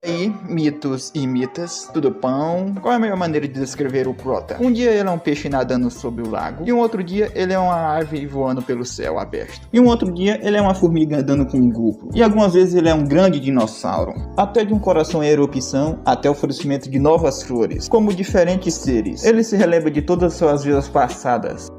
E aí, mitos e mitas, tudo pão? Qual é a melhor maneira de descrever o Crota? Um dia ele é um peixe nadando sobre o lago, e um outro dia ele é uma ave voando pelo céu aberto. E um outro dia ele é uma formiga andando com um grupo. E algumas vezes ele é um grande dinossauro. Até de um coração em erupção, até o florescimento de novas flores. Como diferentes seres, ele se relembra de todas as suas vidas passadas.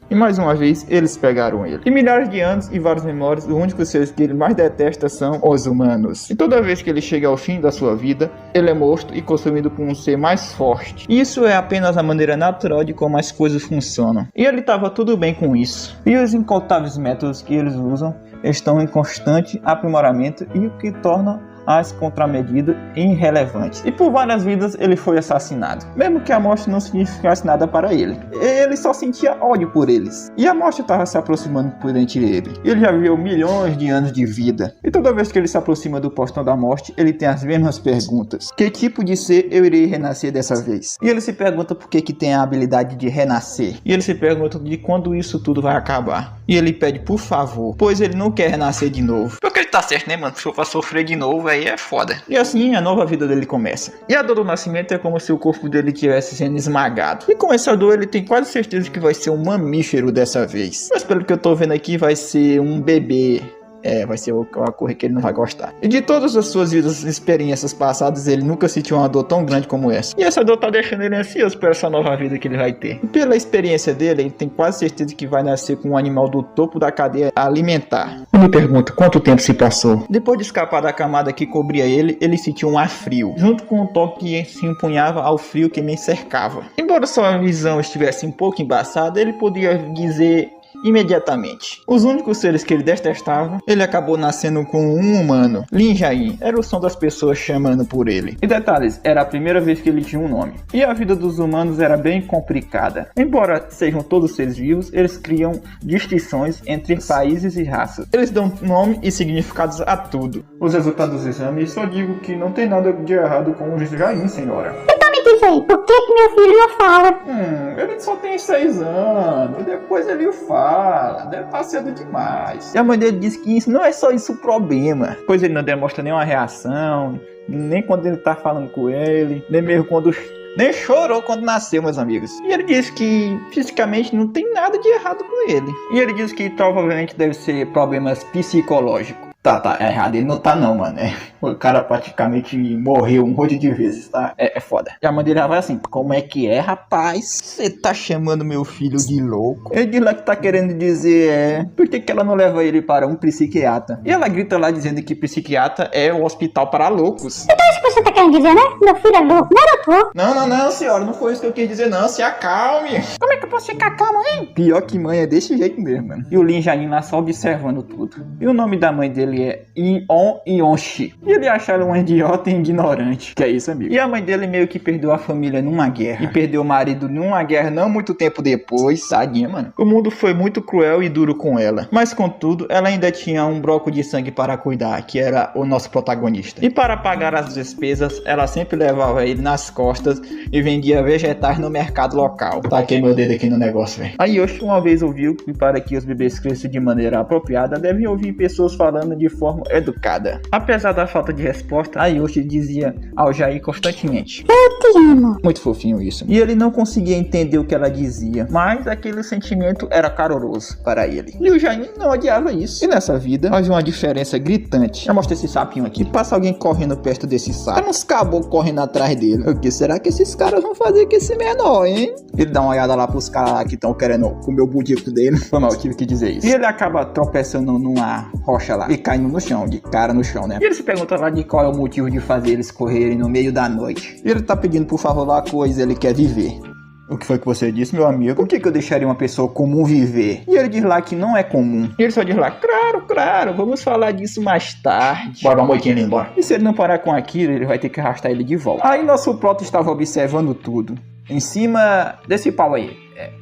E mais uma vez, eles pegaram ele. Em milhares de anos e várias memórias, os únicos seres que ele mais detesta são os humanos. E toda vez que ele chega ao fim da sua vida, ele é morto e consumido por um ser mais forte. Isso é apenas a maneira natural de como as coisas funcionam. E ele estava tudo bem com isso. E os incontáveis métodos que eles usam estão em constante aprimoramento e o que torna as contramedidas irrelevantes. E por várias vidas ele foi assassinado, mesmo que a morte não significasse nada para ele. Ele só sentia ódio por eles. E a morte estava se aproximando por entre ele. Ele já viveu milhões de anos de vida. E toda vez que ele se aproxima do portão da morte, ele tem as mesmas perguntas. Que tipo de ser eu irei renascer dessa vez? E ele se pergunta por que tem a habilidade de renascer. E ele se pergunta de quando isso tudo vai acabar. E ele pede por favor, pois ele não quer renascer de novo. Porque ele tá certo, né, mano? Se for pra sofrer de novo, aí é foda. E assim a nova vida dele começa. E a dor do nascimento é como se o corpo dele estivesse sendo esmagado. E com essa dor ele tem quase certeza que vai ser um mamífero dessa vez. Mas pelo que eu tô vendo aqui vai ser um bebê. Vai ser uma coisa que ele não vai gostar. E de todas as suas vidas e experiências passadas, ele nunca sentiu uma dor tão grande como essa. E essa dor tá deixando ele ansioso por essa nova vida que ele vai ter. E pela experiência dele, ele tem quase certeza que vai nascer com um animal do topo da cadeia alimentar. Eu me pergunto, quanto tempo se passou? Depois de escapar da camada que cobria ele, ele sentiu um ar frio, junto com um toque que se empunhava ao frio que me cercava. Embora sua visão estivesse um pouco embaçada, ele podia dizer imediatamente. Os únicos seres que ele detestava, ele acabou nascendo com um humano. Lin Jain era o som das pessoas chamando por ele. E detalhes, era a primeira vez que ele tinha um nome. E a vida dos humanos era bem complicada. Embora sejam todos seres vivos, eles criam distinções entre países e raças. Eles dão nome e significados a tudo. Os resultados dos exames só digo que não tem nada de errado com o Jain, senhora. Diz aí, por que meu filho não fala? Ele só tem 6 anos, depois ele fala, deve estar cedo demais. E a mãe dele disse que isso não é só isso o problema, pois ele não demonstra nenhuma reação, nem quando ele tá falando com ele, nem mesmo quando... Nem chorou quando nasceu, meus amigos. E ele disse que fisicamente não tem nada de errado com ele. E ele disse que provavelmente deve ser problemas psicológicos. Tá errado, ele não tá não, mano. O cara praticamente morreu um monte de vezes, tá? É foda. E a mãe dele vai assim, como é que é, rapaz? Você tá chamando meu filho de louco? Ele diz lá que tá querendo dizer, por que ela não leva ele para um psiquiatra? E ela grita lá dizendo que psiquiatra é o hospital para loucos. Então isso que você tá querendo dizer, né? Meu filho é louco, não é louco? Não, senhora, não foi isso que eu quis dizer não, se acalme. Como é que eu posso ficar calmo, hein? Pior que mãe é desse jeito mesmo, mano. E o Lin Jain lá só observando tudo. E o nome da mãe dele é Ion Yonshi. E ele acha ela um idiota e ignorante. Que é isso, amigo. E a mãe dele meio que perdeu a família numa guerra. E perdeu o marido numa guerra não muito tempo depois. Tadinha, mano. O mundo foi muito cruel e duro com ela. Mas contudo, ela ainda tinha um broco de sangue para cuidar, que era o nosso protagonista. E para pagar as despesas, ela sempre levava ele nas costas e vendia vegetais no mercado local. Taquei meu dedo aqui no negócio, velho. Aí Yoshi uma vez ouviu que para que os bebês cresçam de maneira apropriada, devem ouvir pessoas falando de forma educada. Apesar da falta de resposta, a Yoshi dizia ao Jair constantemente: Eu te amo. Muito fofinho isso. E ele não conseguia entender o que ela dizia, mas aquele sentimento era caloroso para ele. E o Jair não odiava isso. E nessa vida, havia uma diferença gritante. Já mostra esse sapinho aqui. Passa alguém correndo perto desse sapo. Tem uns caboclos correndo atrás dele. O que será que esses caras vão fazer com esse menor, hein? Ele dá uma olhada lá pros caras que estão querendo comer o budico dele. Foi mal, eu tive que dizer isso. E ele acaba tropeçando numa rocha lá e caindo no chão, de cara no chão, né? E ele se pergunta lá de qual é o motivo de fazer eles correrem no meio da noite. E ele tá pedindo por favor lá coisa, ele quer viver. O que foi que você disse, meu amigo? Por que eu deixaria uma pessoa comum viver? E ele diz lá que não é comum. E ele só diz lá, claro, vamos falar disso mais tarde. Bora, vamos aqui embora. E se ele não parar com aquilo, ele vai ter que arrastar ele de volta. Aí nosso prota estava observando tudo. Em cima desse pau aí.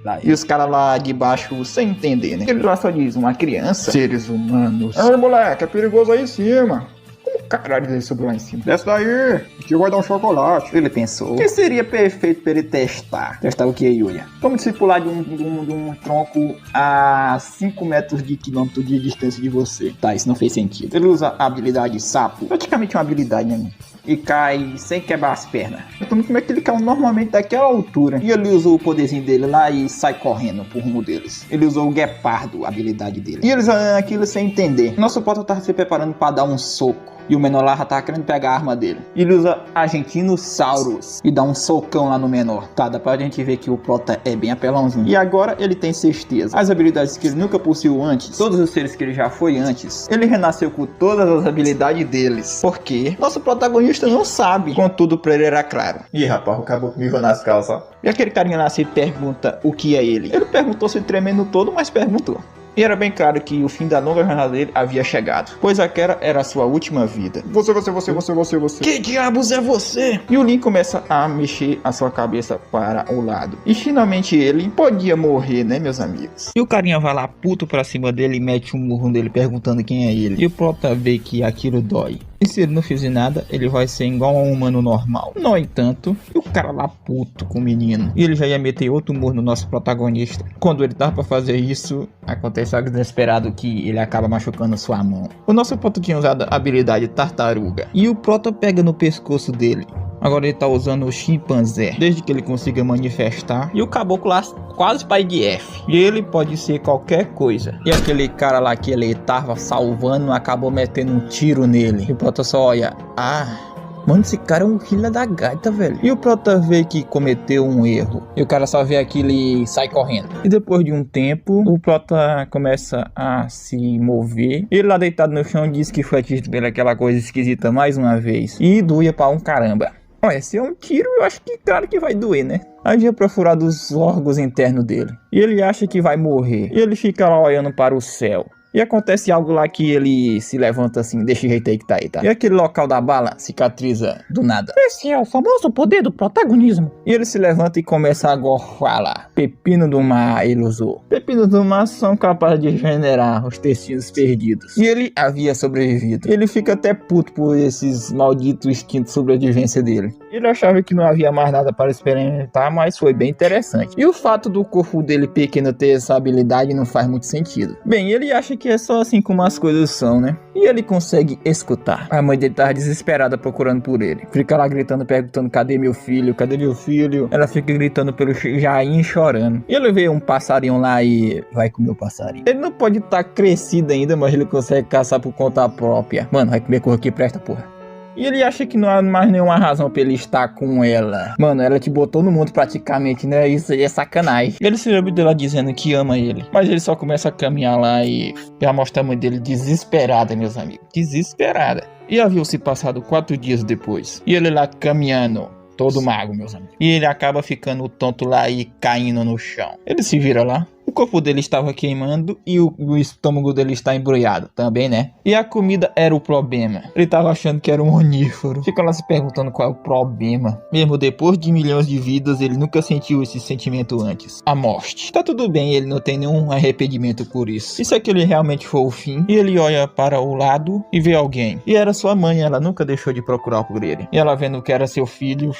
Lá. E os caras lá de baixo sem entender, né? Ele lá só diz, uma criança. Seres humanos. Ai, moleque, é perigoso aí em cima. Caralho, ele subiu lá em cima. Desce daí, que vai dar um chocolate. Ele pensou que seria perfeito para ele testar. Testar o que, Yuya? Como se pular de um tronco a 5 metros de quilômetro de distância de você. Tá, isso não fez sentido. Ele usa a habilidade sapo. Praticamente uma habilidade, né, mano? E cai sem quebrar as pernas. Então como é que ele caiu normalmente daquela altura? E ele usou o poderzinho dele lá e sai correndo por rumo deles. Ele usou o guepardo, a habilidade dele. E eles olhando aquilo sem entender. Nosso Prota tava se preparando para dar um soco. E o menor lá já tava querendo pegar a arma dele. Ele usa Argentinosaurus e dá um socão lá no menor. Tá, dá pra gente ver que o Prota é bem apelãozinho. E agora ele tem certeza. As habilidades que ele nunca possuiu antes, todos os seres que ele já foi antes, ele renasceu com todas as habilidades deles. Porque nosso protagonista não sabe. Contudo, pra ele era claro. Ih, rapaz, o caboclo mijou nas calças. E aquele carinha lá se pergunta o que é ele. Ele perguntou se tremendo todo, mas perguntou. E era bem claro que o fim da longa jornada dele havia chegado, pois aquela era a sua última vida. Você. Que diabos é você? E o Link começa a mexer a sua cabeça para o lado. E finalmente ele podia morrer, né, meus amigos? E o carinha vai lá puto pra cima dele e mete um murro nele perguntando quem é ele. E o Prota vê que aquilo dói. E se ele não fizer nada, ele vai ser igual a um humano normal. No entanto, o cara lá puto com o menino. E ele já ia meter outro murro no nosso protagonista. Quando ele tava pra fazer isso, acontece algo inesperado que ele acaba machucando sua mão. O nosso Prota tinha usado a habilidade tartaruga. E o Prota pega no pescoço dele. Agora ele tá usando o chimpanzé, desde que ele consiga manifestar. E o caboclo lá quase pai de F. E ele pode ser qualquer coisa. E aquele cara lá que ele tava salvando acabou metendo um tiro nele. E o Prota só olha. Mano, esse cara é um filho da gaita, velho. E o Prota vê que cometeu um erro. E o cara só vê aquilo e sai correndo. E depois de um tempo, o Prota começa a se mover. Ele lá deitado no chão diz que foi atingido pelaquela coisa esquisita mais uma vez. E doía pra um caramba. Olha, se é um tiro, eu acho que claro que vai doer, né? Havia perfurado os órgãos internos dele. E ele acha que vai morrer. E ele fica lá olhando para o céu. E acontece algo lá que ele se levanta assim, desse jeito aí que tá aí, tá? E aquele local da bala cicatriza do nada. Esse é o famoso poder do protagonismo. E ele se levanta e começa a gorfar lá. Pepino do mar ele usou. Pepinos do mar são capazes de regenerar os tecidos perdidos. E ele havia sobrevivido. Ele fica até puto por esses malditos instintos de sobrevivência dele. Ele achava que não havia mais nada para experimentar, mas foi bem interessante. E o fato do corpo dele pequeno ter essa habilidade não faz muito sentido. Bem, ele acha que é só assim como as coisas são, né? E ele consegue escutar. A mãe dele tá desesperada procurando por ele. Fica lá gritando, perguntando, cadê meu filho? Cadê meu filho? Ela fica gritando pelo Jain, chorando. E ele vê um passarinho lá e vai comer o passarinho. Ele não pode estar crescido ainda, mas ele consegue caçar por conta própria. Mano, vai comer coisa que presta, porra. E ele acha que não há mais nenhuma razão pra ele estar com ela. Mano, ela te botou no mundo praticamente, né? Isso aí é sacanagem. Ele se lembra dela dizendo que ama ele. Mas ele só começa a caminhar lá e já mostra a mãe dele desesperada, meus amigos. Desesperada. E haviam se passado 4 dias depois. E ele lá caminhando, todo mago, meus amigos. E ele acaba ficando tonto lá e caindo no chão. Ele se vira lá. O corpo dele estava queimando e o estômago dele está embrulhado também, né? E a comida era o problema. Ele estava achando que era um onífero. Fica lá se perguntando qual é o problema. Mesmo depois de milhões de vidas, ele nunca sentiu esse sentimento antes. A morte. Tá tudo bem, ele não tem nenhum arrependimento por isso. E se aquele realmente for o fim? E ele olha para o lado e vê alguém. E era sua mãe, ela nunca deixou de procurar por ele. E ela vendo que era seu filho,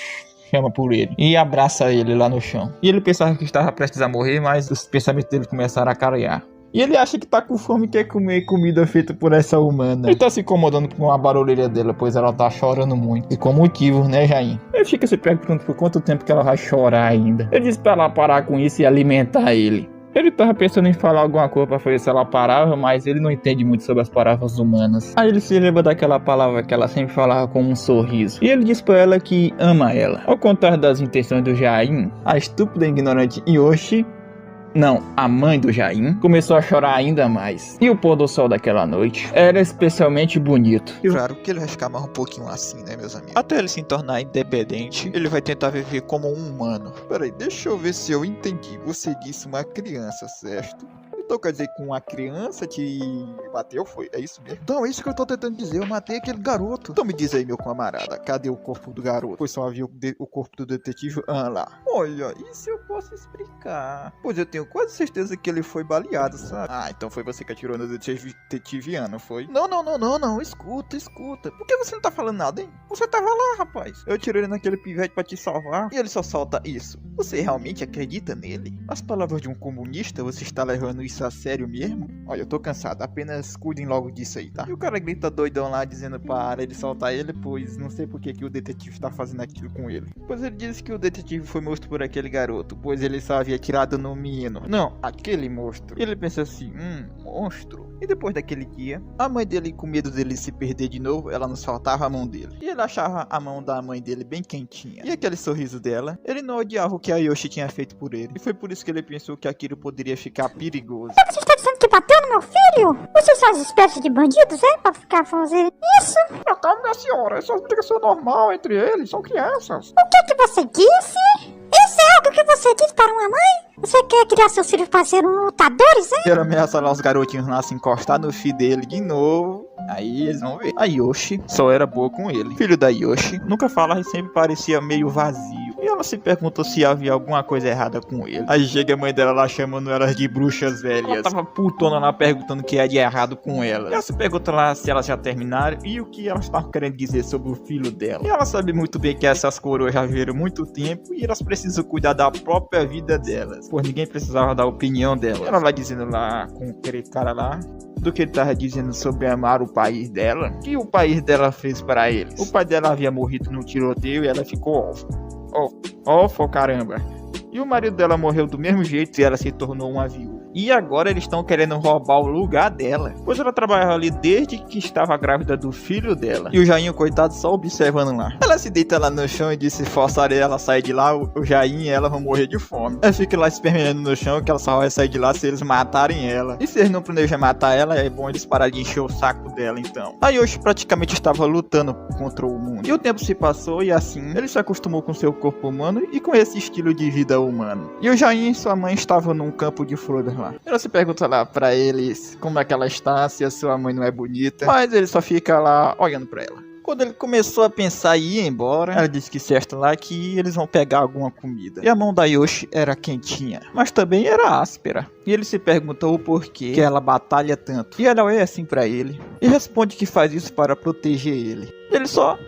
chama por ele e abraça ele lá no chão. E ele pensava que estava prestes a morrer, mas os pensamentos dele começaram a clarear. E ele acha que tá com fome e quer comer comida feita por essa humana. Ele tá se incomodando com a barulheira dela, pois ela tá chorando muito. E com motivo, né, Jain? Ele fica se perguntando por quanto tempo que ela vai chorar ainda. Ele diz pra ela parar com isso e alimentar ele. Ele tava pensando em falar alguma coisa pra ver se ela parava, mas ele não entende muito sobre as palavras humanas. Aí ele se lembra daquela palavra que ela sempre falava com um sorriso. E ele diz pra ela que ama ela. Ao contrário das intenções do Jain, a estúpida e ignorante Yoshi, não, a mãe do Jain, começou a chorar ainda mais. E o pôr do sol daquela noite era especialmente bonito. E claro que ele vai ficar mais um pouquinho assim, né, meus amigos? Até ele se tornar independente, ele vai tentar viver como um humano. Peraí, deixa eu ver se eu entendi. Você disse uma criança, certo? Então quer dizer que uma criança te bateu, foi? É isso mesmo? Então é isso que eu tô tentando dizer, eu matei aquele garoto. Então me diz aí, meu camarada, cadê o corpo do garoto? Pois só havia o corpo do detetive lá. Olha, isso eu posso explicar. Pois eu tenho quase certeza que ele foi baleado, sabe? Ah, então foi você que atirou no detetive Ian, foi? Não, escuta. Por que você não tá falando nada, hein? Você tava lá, rapaz. Eu tirei ele naquele pivete pra te salvar e ele só solta isso. Você realmente acredita nele? As palavras de um comunista, você está levando isso a sério mesmo? Olha, eu tô cansado, apenas cuidem logo disso aí, tá? E o cara grita doidão lá dizendo para ele soltar ele, pois não sei por que o detetive tá fazendo aquilo com ele. Pois ele disse que o detetive foi morto por aquele garoto, pois ele só havia atirado no menino. Não, aquele monstro. E ele pensa assim, monstro. E depois daquele dia, a mãe dele, com medo dele se perder de novo, ela não soltava a mão dele. E ele achava a mão da mãe dele bem quentinha. E aquele sorriso dela, ele não odiava o que a Yoshi tinha feito por ele. E foi por isso que ele pensou que aquilo poderia ficar perigoso. Você está dizendo que bateu no meu filho? Vocês são as espécies de bandidos, é? Pra ficar fazendo isso? Calma, minha senhora, essa é uma explicação normal entre eles, são crianças. O que você disse? Isso é algo que você disse para uma mãe? Você quer criar seus filhos para serem lutadores, hein? Ele ameaça lá os garotinhos lá se encostar no filho dele de novo. Aí eles vão ver. A Yoshi só era boa com ele. Filho da Yoshi nunca falava e sempre parecia meio vazio. E ela se perguntou se havia alguma coisa errada com ele. Aí chega a mãe dela lá chamando elas de bruxas velhas. Ela tava putona lá perguntando o que era de errado com ela. E ela se pergunta lá se elas já terminaram e o que elas estavam querendo dizer sobre o filho dela. E ela sabe muito bem que essas coroas já viveram muito tempo e elas precisam cuidar da própria vida delas. Pois ninguém precisava da opinião dela. Ela vai dizendo lá com aquele cara lá do que ele tava dizendo sobre amar o país dela. O que o país dela fez para eles? O pai dela havia morrido num tiroteio e ela ficou órfã. Órfã, caramba. E o marido dela morreu do mesmo jeito e ela se tornou uma viúva. E agora eles estão querendo roubar o lugar dela, pois ela trabalhava ali desde que estava grávida do filho dela. E o Jainho, coitado, só observando lá. Ela se deita lá no chão e diz se forçarem ela a sair de lá, o Jainho e ela vão morrer de fome. Ela fica lá esperneando no chão que ela só vai sair de lá se eles matarem ela. E se eles não planejam matar ela, é bom eles pararem de encher o saco dela então. A Yoshi praticamente estava lutando contra o mundo. E o tempo se passou e assim, ele se acostumou com seu corpo humano e com esse estilo de vida humano. E o Jainho e sua mãe estavam num campo de flores lá. Ela se pergunta lá pra eles como é que ela está, se a sua mãe não é bonita. Mas ele só fica lá olhando pra ela. Quando ele começou a pensar em ir embora, ela disse que certo lá que eles vão pegar alguma comida. E a mão da Yoshi era quentinha, mas também era áspera. E ele se perguntou o porquê que ela batalha tanto. E ela olha assim pra ele e responde que faz isso para proteger ele. Ele só,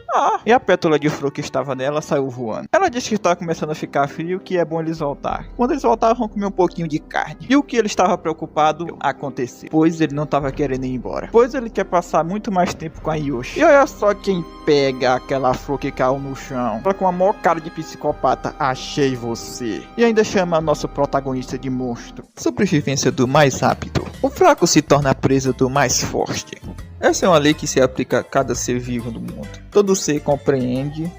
e a pétala de flor que estava nela saiu voando. Ela disse que estava começando a ficar frio, que é bom eles voltar. Quando eles voltaram, vão comer um pouquinho de carne. E o que ele estava preocupado aconteceu, pois ele não estava querendo ir embora. Pois ele quer passar muito mais tempo com a Yoshi. E olha só quem pega aquela flor que caiu no chão. Ela com a maior cara de psicopata, achei você. E ainda chama nosso protagonista de monstro. Sobrevivência do mais rápido. O fraco se torna a presa do mais forte. Essa é uma lei que se aplica a cada ser vivo do mundo. Todo ser compreende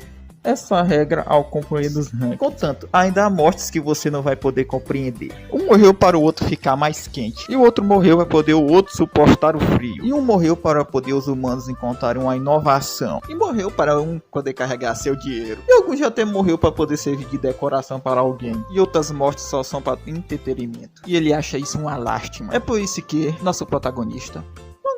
essa regra ao compreender os rangos. Contanto, ainda há mortes que você não vai poder compreender. Um morreu para o outro ficar mais quente. E o outro morreu para poder o outro suportar o frio. E um morreu para poder os humanos encontrarem uma inovação. E morreu para um poder carregar seu dinheiro. E alguns já até morreu para poder servir de decoração para alguém. E outras mortes só são para entretenimento. E ele acha isso uma lástima. É por isso que nosso protagonista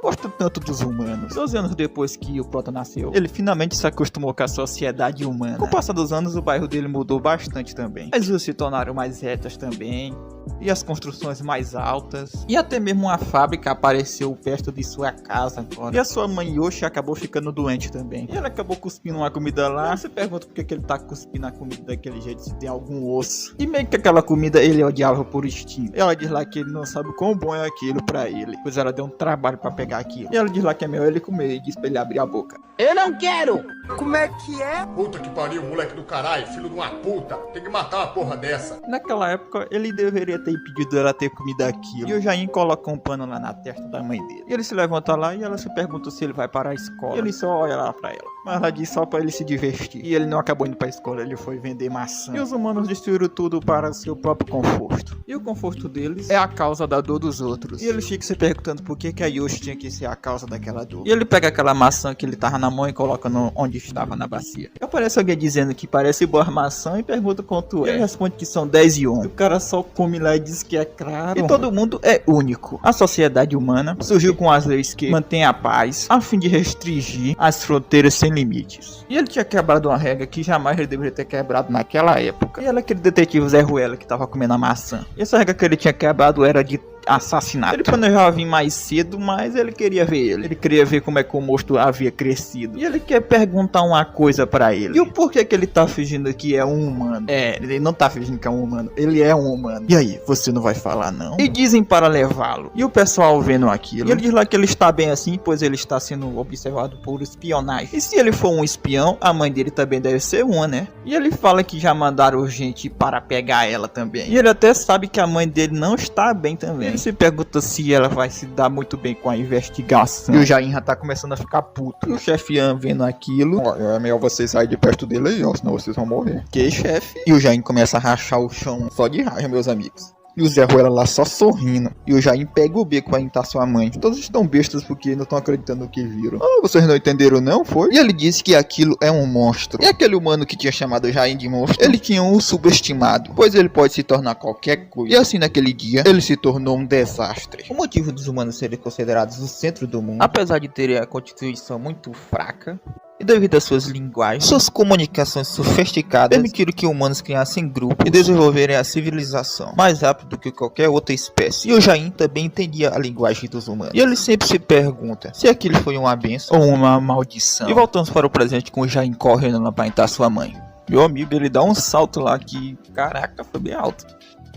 gosta tanto dos humanos. 12 anos depois que o Prota nasceu, ele finalmente se acostumou com a sociedade humana. Com o passar dos anos, o bairro dele mudou bastante também. As ruas se tornaram mais retas também, e as construções mais altas, e até mesmo uma fábrica apareceu perto de sua casa agora. E a sua mãe Yoshi acabou ficando doente também. E ela acabou cuspindo uma comida lá. Você pergunta por que ele tá cuspindo a comida daquele jeito, se tem algum osso. E meio que aquela comida ele odiava por instinto. E ela diz lá que ele não sabe quão bom é aquilo pra ele, pois ela deu um trabalho pra pegar aquilo. E ela diz lá que é melhor ele comer e diz pra ele abrir a boca. Eu não quero! Como é que é? Puta que pariu, moleque do caralho, filho de uma puta. Tem que matar uma porra dessa. Naquela época, ele deveria ter impedido ela ter comido aquilo. E o Jain coloca um pano lá na testa da mãe dele. E ele se levanta lá e ela se pergunta se ele vai para a escola. E ele só olha lá pra ela. Mas ela disse só pra ele se divertir. E ele não acabou indo pra escola, ele foi vender maçã. E os humanos destruíram tudo para seu próprio conforto. E o conforto deles é a causa da dor dos outros. E ele fica se perguntando por que a Yoshi tinha que ser a causa daquela dor. E ele pega aquela maçã que ele tava na mão e coloca onde estava na bacia. E aparece alguém dizendo que parece boa maçã e pergunta quanto é. Ele responde que são 10 yuan. O cara só come lá e diz que é claro. E todo mundo é único. A sociedade humana surgiu com as leis que mantêm a paz, a fim de restringir as fronteiras sem limites. E ele tinha quebrado uma regra que jamais ele deveria ter quebrado naquela época. E era aquele detetive Zé Ruela que tava comendo a maçã. E essa regra que ele tinha quebrado era de assassinato. Ele planejava vir mais cedo, mas ele queria ver ele. Ele queria ver como é que o monstro havia crescido. E ele quer perguntar uma coisa pra ele. E o porquê que ele tá fingindo que é um humano? É, ele não tá fingindo que é um humano. Ele é um humano. E aí, você não vai falar não? E dizem para levá-lo. E o pessoal vendo aquilo. E ele diz lá que ele está bem assim, pois ele está sendo observado por espionagem. E se ele for um espião, a mãe dele também deve ser uma, né? E ele fala que já mandaram gente para pegar ela também. E ele até sabe que a mãe dele não está bem também. Ele se pergunta se ela vai se dar muito bem com a investigação. E o Jain já tá começando a ficar puto. E o chefe Ian vendo aquilo. Olha, é melhor vocês saírem de perto dele aí, ó, senão vocês vão morrer. Que chefe? E o Jain começa a rachar o chão só de raiva, meus amigos. E o Zé Ruela lá só sorrindo. E o Jain pega o beco pra imitar sua mãe. Todos estão bestas porque não estão acreditando no que viram. Ah, vocês não entenderam não, foi? E ele disse que aquilo é um monstro. E aquele humano que tinha chamado o Jain de monstro, ele tinha um subestimado, pois ele pode se tornar qualquer coisa. E assim naquele dia, ele se tornou um desastre. O motivo dos humanos serem considerados o centro do mundo, apesar de terem a constituição muito fraca, e devido às suas linguagens, suas comunicações sofisticadas, permitiram que humanos criassem grupos e desenvolverem a civilização mais rápido do que qualquer outra espécie. E o Jain também entendia a linguagem dos humanos. E ele sempre se pergunta se aquilo foi uma bênção ou uma maldição. E voltamos para o presente com o Jain correndo lá para entrar sua mãe. Meu amigo, ele dá um salto lá que, caraca, foi bem alto.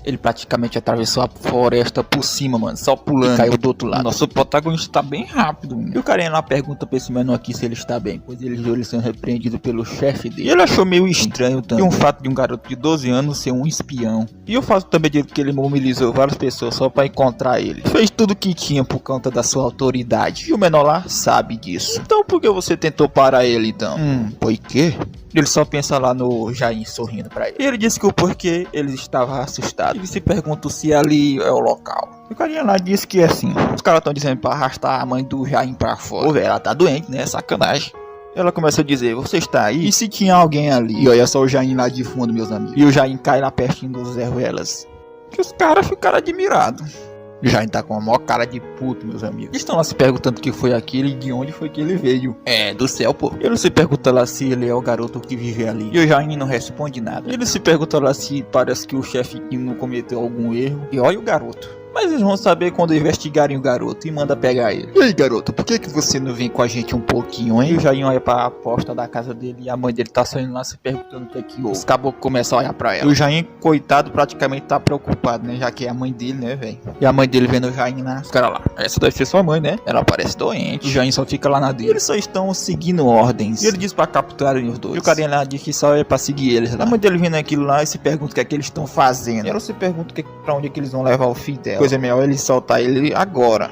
Ele praticamente atravessou a floresta por cima, mano, só pulando, e caiu do outro lado. Nosso protagonista tá bem rápido, mano. E o carinha lá pergunta pra esse menor aqui se ele está bem, pois ele viu ele sendo repreendido pelo chefe dele. E ele achou meio estranho também. E um fato de um garoto de 12 anos ser um espião. E o fato também de que ele mobilizou várias pessoas só pra encontrar ele. Fez tudo o que tinha por conta da sua autoridade. E o menor lá sabe disso. Então por que você tentou parar ele então? Foi quê? Ele só pensa lá no Jain sorrindo pra ele. E ele disse que o porquê ele estava assustado. Ele se pergunta se ali é o local. O carinha lá disse que é assim. Os caras estão dizendo pra arrastar a mãe do Jain pra fora. Pô, velho, ela tá doente, né? Sacanagem. Ela começa a dizer, você está aí? E se tinha alguém ali? E olha só o Jain lá de fundo, meus amigos. E o Jain cai lá pertinho dos Zé Ruelas. Que os caras ficaram admirados. O Jain tá com a maior cara de puto, meus amigos. Eles estão lá se perguntando o que foi aquilo e de onde foi que ele veio. É, do céu, pô. Ele se pergunta lá se ele é o garoto que vive ali. E o Jain não responde nada. Ele se pergunta lá se parece que o chefe não cometeu algum erro. E olha o garoto. Mas eles vão saber quando investigarem o garoto e manda pegar ele. E aí, garoto, por que você não vem com a gente um pouquinho, hein? E o Jain olha pra porta da casa dele e a mãe dele tá saindo lá se perguntando o que é que houve. Os caboclos começam a olhar pra ela. E o Jain, coitado, praticamente tá preocupado, né? Já que é a mãe dele, né, velho? E a mãe dele vendo o Jain lá. Os caras lá, essa deve ser sua mãe, né? Ela parece doente. O Jain só fica lá na dele. Eles só estão seguindo ordens. E ele diz pra capturarem os dois. E o carinha lá diz que só é pra seguir eles lá. A mãe dele vendo aquilo lá e se pergunta o que é que eles estão fazendo. E ela se pergunta pra onde é que eles vão levar o filho dela. Pois é melhor ele soltar ele agora.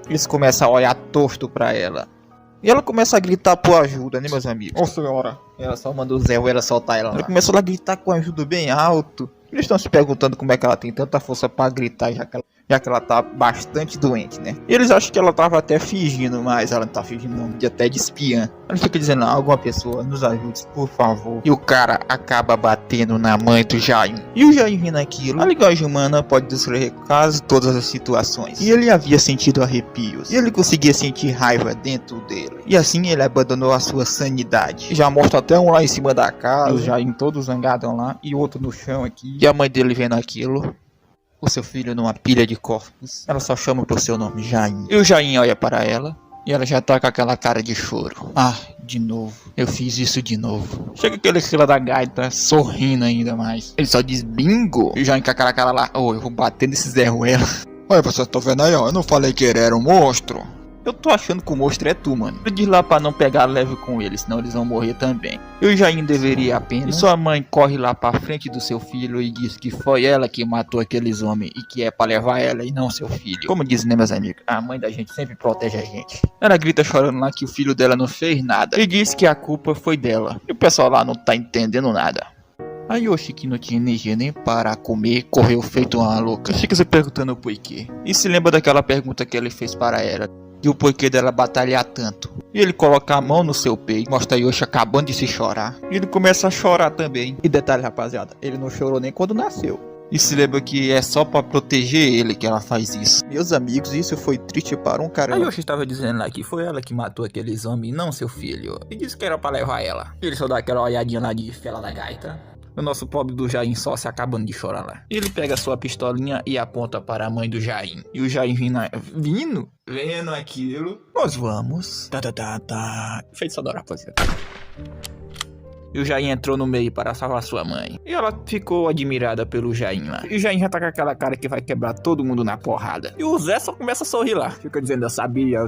Eles começam a olhar torto pra ela. E ela começa a gritar por ajuda, né, meus amigos? Ô senhora. Ela só mandou o Zé Ruela soltar ela lá. Ela começou a gritar com ajuda bem alto. Eles estão se perguntando como é que ela tem tanta força pra gritar, já que ela tá bastante doente, né? E eles acham que ela tava até fingindo, mas ela não tá fingindo não, de até de espiã. Ela fica dizendo, alguma pessoa nos ajude, por favor. E o cara acaba batendo na mãe do Jain. E o Jain vendo aquilo, a linguagem humana pode descrever quase todas as situações. E ele havia sentido arrepios. E ele conseguia sentir raiva dentro dele. E assim ele abandonou a sua sanidade. E já mostra até um lá em cima da casa, e o Jain todo zangado lá, e outro no chão aqui. E a mãe dele vendo aquilo, o seu filho numa pilha de corpos. Ela só chama por seu nome, Jain. E o Jain olha para ela e ela já tá com aquela cara de choro. Ah, de novo. Eu fiz isso de novo. Chega aquele fila da gaita sorrindo ainda mais. Ele só diz bingo. E o Jain com aquela cara lá. Eu vou bater nesse Zé Ruela. Olha, vocês estão vendo aí, ó. Eu não falei que ele era um monstro. Eu tô achando que o monstro é tu, mano. Diz lá pra não pegar leve com eles, senão eles vão morrer também. E o Jain deveria a pena. E sua mãe corre lá pra frente do seu filho e diz que foi ela que matou aqueles homens e que é pra levar ela e não seu filho. Como dizem, né, meus amigos? A mãe da gente sempre protege a gente. Ela grita chorando lá que o filho dela não fez nada e diz que a culpa foi dela. E o pessoal lá não tá entendendo nada. A Yoshi, que não tinha energia nem para comer, correu feito uma louca. Fica se perguntando o porquê. E se lembra daquela pergunta que ele fez para ela. E o porquê dela batalhar tanto. E ele coloca a mão no seu peito, mostra a Yoshi acabando de se chorar. E ele começa a chorar também. E detalhe, rapaziada, ele não chorou nem quando nasceu. E se lembra que é só pra proteger ele que ela faz isso. Meus amigos, isso foi triste para um cara. A Yoshi estava dizendo lá que foi ela que matou aqueles homens, não seu filho. E disse que era pra levar ela. Ele só dá aquela olhadinha lá de fela da gaita. O nosso pobre do Jain só se acabando de chorar lá. Ele pega sua pistolinha e aponta para a mãe do Jain. E o Jain vendo aquilo. Nós vamos. Feito sonoro, rapaziada. E o Jain entrou no meio para salvar sua mãe. E ela ficou admirada pelo Jain lá. E o Jain já tá com aquela cara que vai quebrar todo mundo na porrada. E o Zé só começa a sorrir lá. Fica dizendo, eu sabia.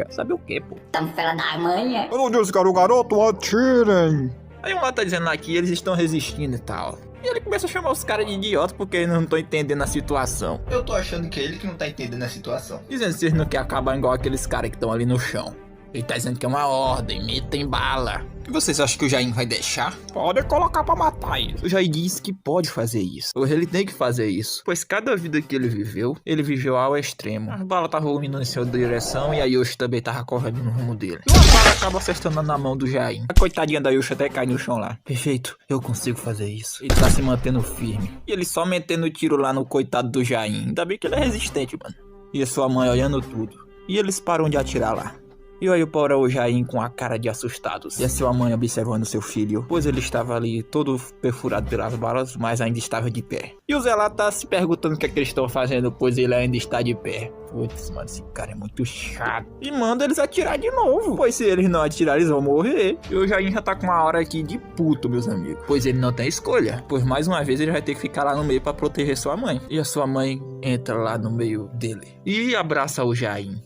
Sabe o quê, pô? Tamo fela da manhã. Eu não disse que era o garoto, atirem. Aí um lá tá dizendo lá que eles estão resistindo e tal. E ele começa a chamar os caras de idiota porque eles não estão entendendo a situação. Eu tô achando que é ele que não tá entendendo a situação. Dizendo que eles não querem acabar igual aqueles caras que estão ali no chão. Ele tá dizendo que é uma ordem, metem bala. E vocês acham que o Jain vai deixar? Pode colocar pra matar isso. O Jain disse que pode fazer isso. Ou ele tem que fazer isso. Pois cada vida que ele viveu ao extremo. As balas estavam indo em sua direção e a Yoshi também tava correndo no rumo dele. E uma bala acaba acertando na mão do Jain. A coitadinha da Yoshi até cai no chão lá. Perfeito, eu consigo fazer isso. Ele tá se mantendo firme. E ele só metendo tiro lá no coitado do Jain. Ainda bem que ele é resistente, mano. E a sua mãe olhando tudo. E eles param de atirar lá. E olha para o Jain com a cara de assustados. E a sua mãe observando seu filho, pois ele estava ali todo perfurado pelas balas, mas ainda estava de pé. E o Zé lá tá se perguntando o que é que eles estão fazendo, pois ele ainda está de pé. Putz, mano, esse cara é muito chato. E manda eles atirar de novo, pois se eles não atirarem, eles vão morrer. E o Jain já tá com uma hora aqui de puto, meus amigos. Pois ele não tem escolha, pois mais uma vez ele vai ter que ficar lá no meio para proteger sua mãe. E a sua mãe entra lá no meio dele e abraça o Jain.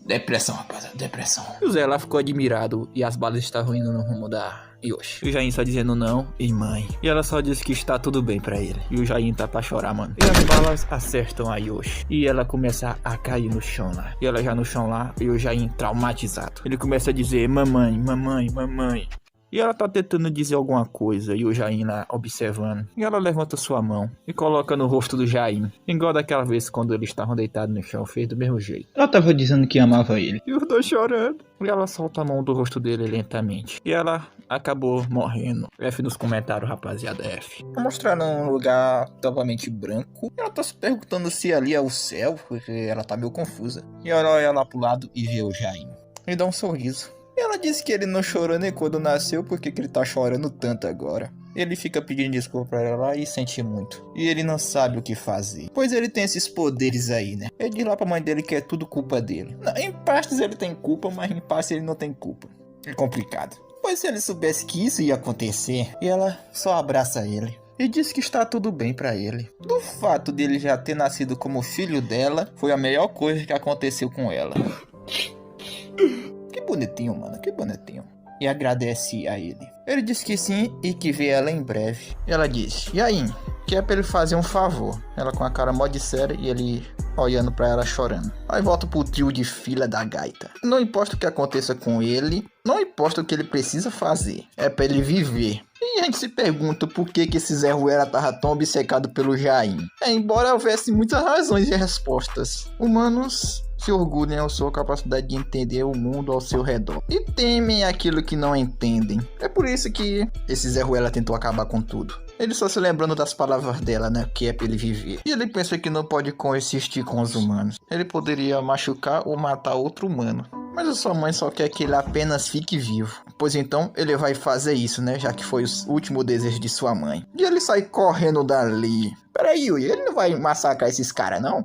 Depressão, rapaziada, depressão. E o Zé lá ficou admirado e as balas estavam indo no rumo da Yoshi. E o Jain só dizendo não e mãe. E ela só diz que está tudo bem pra ele. E o Jain tá pra chorar, mano. E as balas acertam a Yoshi. E ela começa a cair no chão lá. E ela já no chão lá e o Jain traumatizado. Ele começa a dizer mamãe, mamãe, mamãe. E ela tá tentando dizer alguma coisa, e o Jain lá observando. E ela levanta sua mão e coloca no rosto do Jain. Igual daquela vez quando eles estavam deitados no chão, fez do mesmo jeito. Ela tava dizendo que amava ele. E os dois chorando. E ela solta a mão do rosto dele lentamente. E ela acabou morrendo. F nos comentários, rapaziada, F. Vou mostrar um lugar totalmente branco. E ela tá se perguntando se ali é o céu, porque ela tá meio confusa. E ela olha lá pro lado e vê o Jain. E dá um sorriso. E ela disse que ele não chorou nem quando nasceu, porque que ele tá chorando tanto agora. Ele fica pedindo desculpa pra ela e sente muito. E ele não sabe o que fazer, pois ele tem esses poderes aí, né? Ele diz lá pra mãe dele que é tudo culpa dele. Não, em partes ele tem culpa, mas em partes ele não tem culpa. É complicado. Pois se ele soubesse que isso ia acontecer, e ela só abraça ele. E diz que está tudo bem pra ele. Do fato dele já ter nascido como filho dela, foi a melhor coisa que aconteceu com ela. Que bonitinho, mano, que bonitinho. E agradece a ele. Ele diz que sim e que vê ela em breve. E ela diz, e aí? Que é pra ele fazer um favor. Ela com a cara mó de séria e ele olhando pra ela chorando. Aí volta pro trio de fila da gaita. Não importa o que aconteça com ele, não importa o que ele precisa fazer. É pra ele viver. E a gente se pergunta por que esse Zé Ruela tava tão obcecado pelo Jain. Embora houvesse muitas razões e respostas. Humanos se orgulham da sua capacidade de entender o mundo ao seu redor e temem aquilo que não entendem. É por isso que esse Zé Ruela tentou acabar com tudo. Ele só se lembrando das palavras dela, né? Que é pra ele viver. E ele pensa que não pode coexistir com os humanos. Ele poderia machucar ou matar outro humano. Mas a sua mãe só quer que ele apenas fique vivo. Pois então ele vai fazer isso, né? Já que foi o último desejo de sua mãe. E ele sai correndo dali. Peraí, Yui, ele não vai massacrar esses caras, não?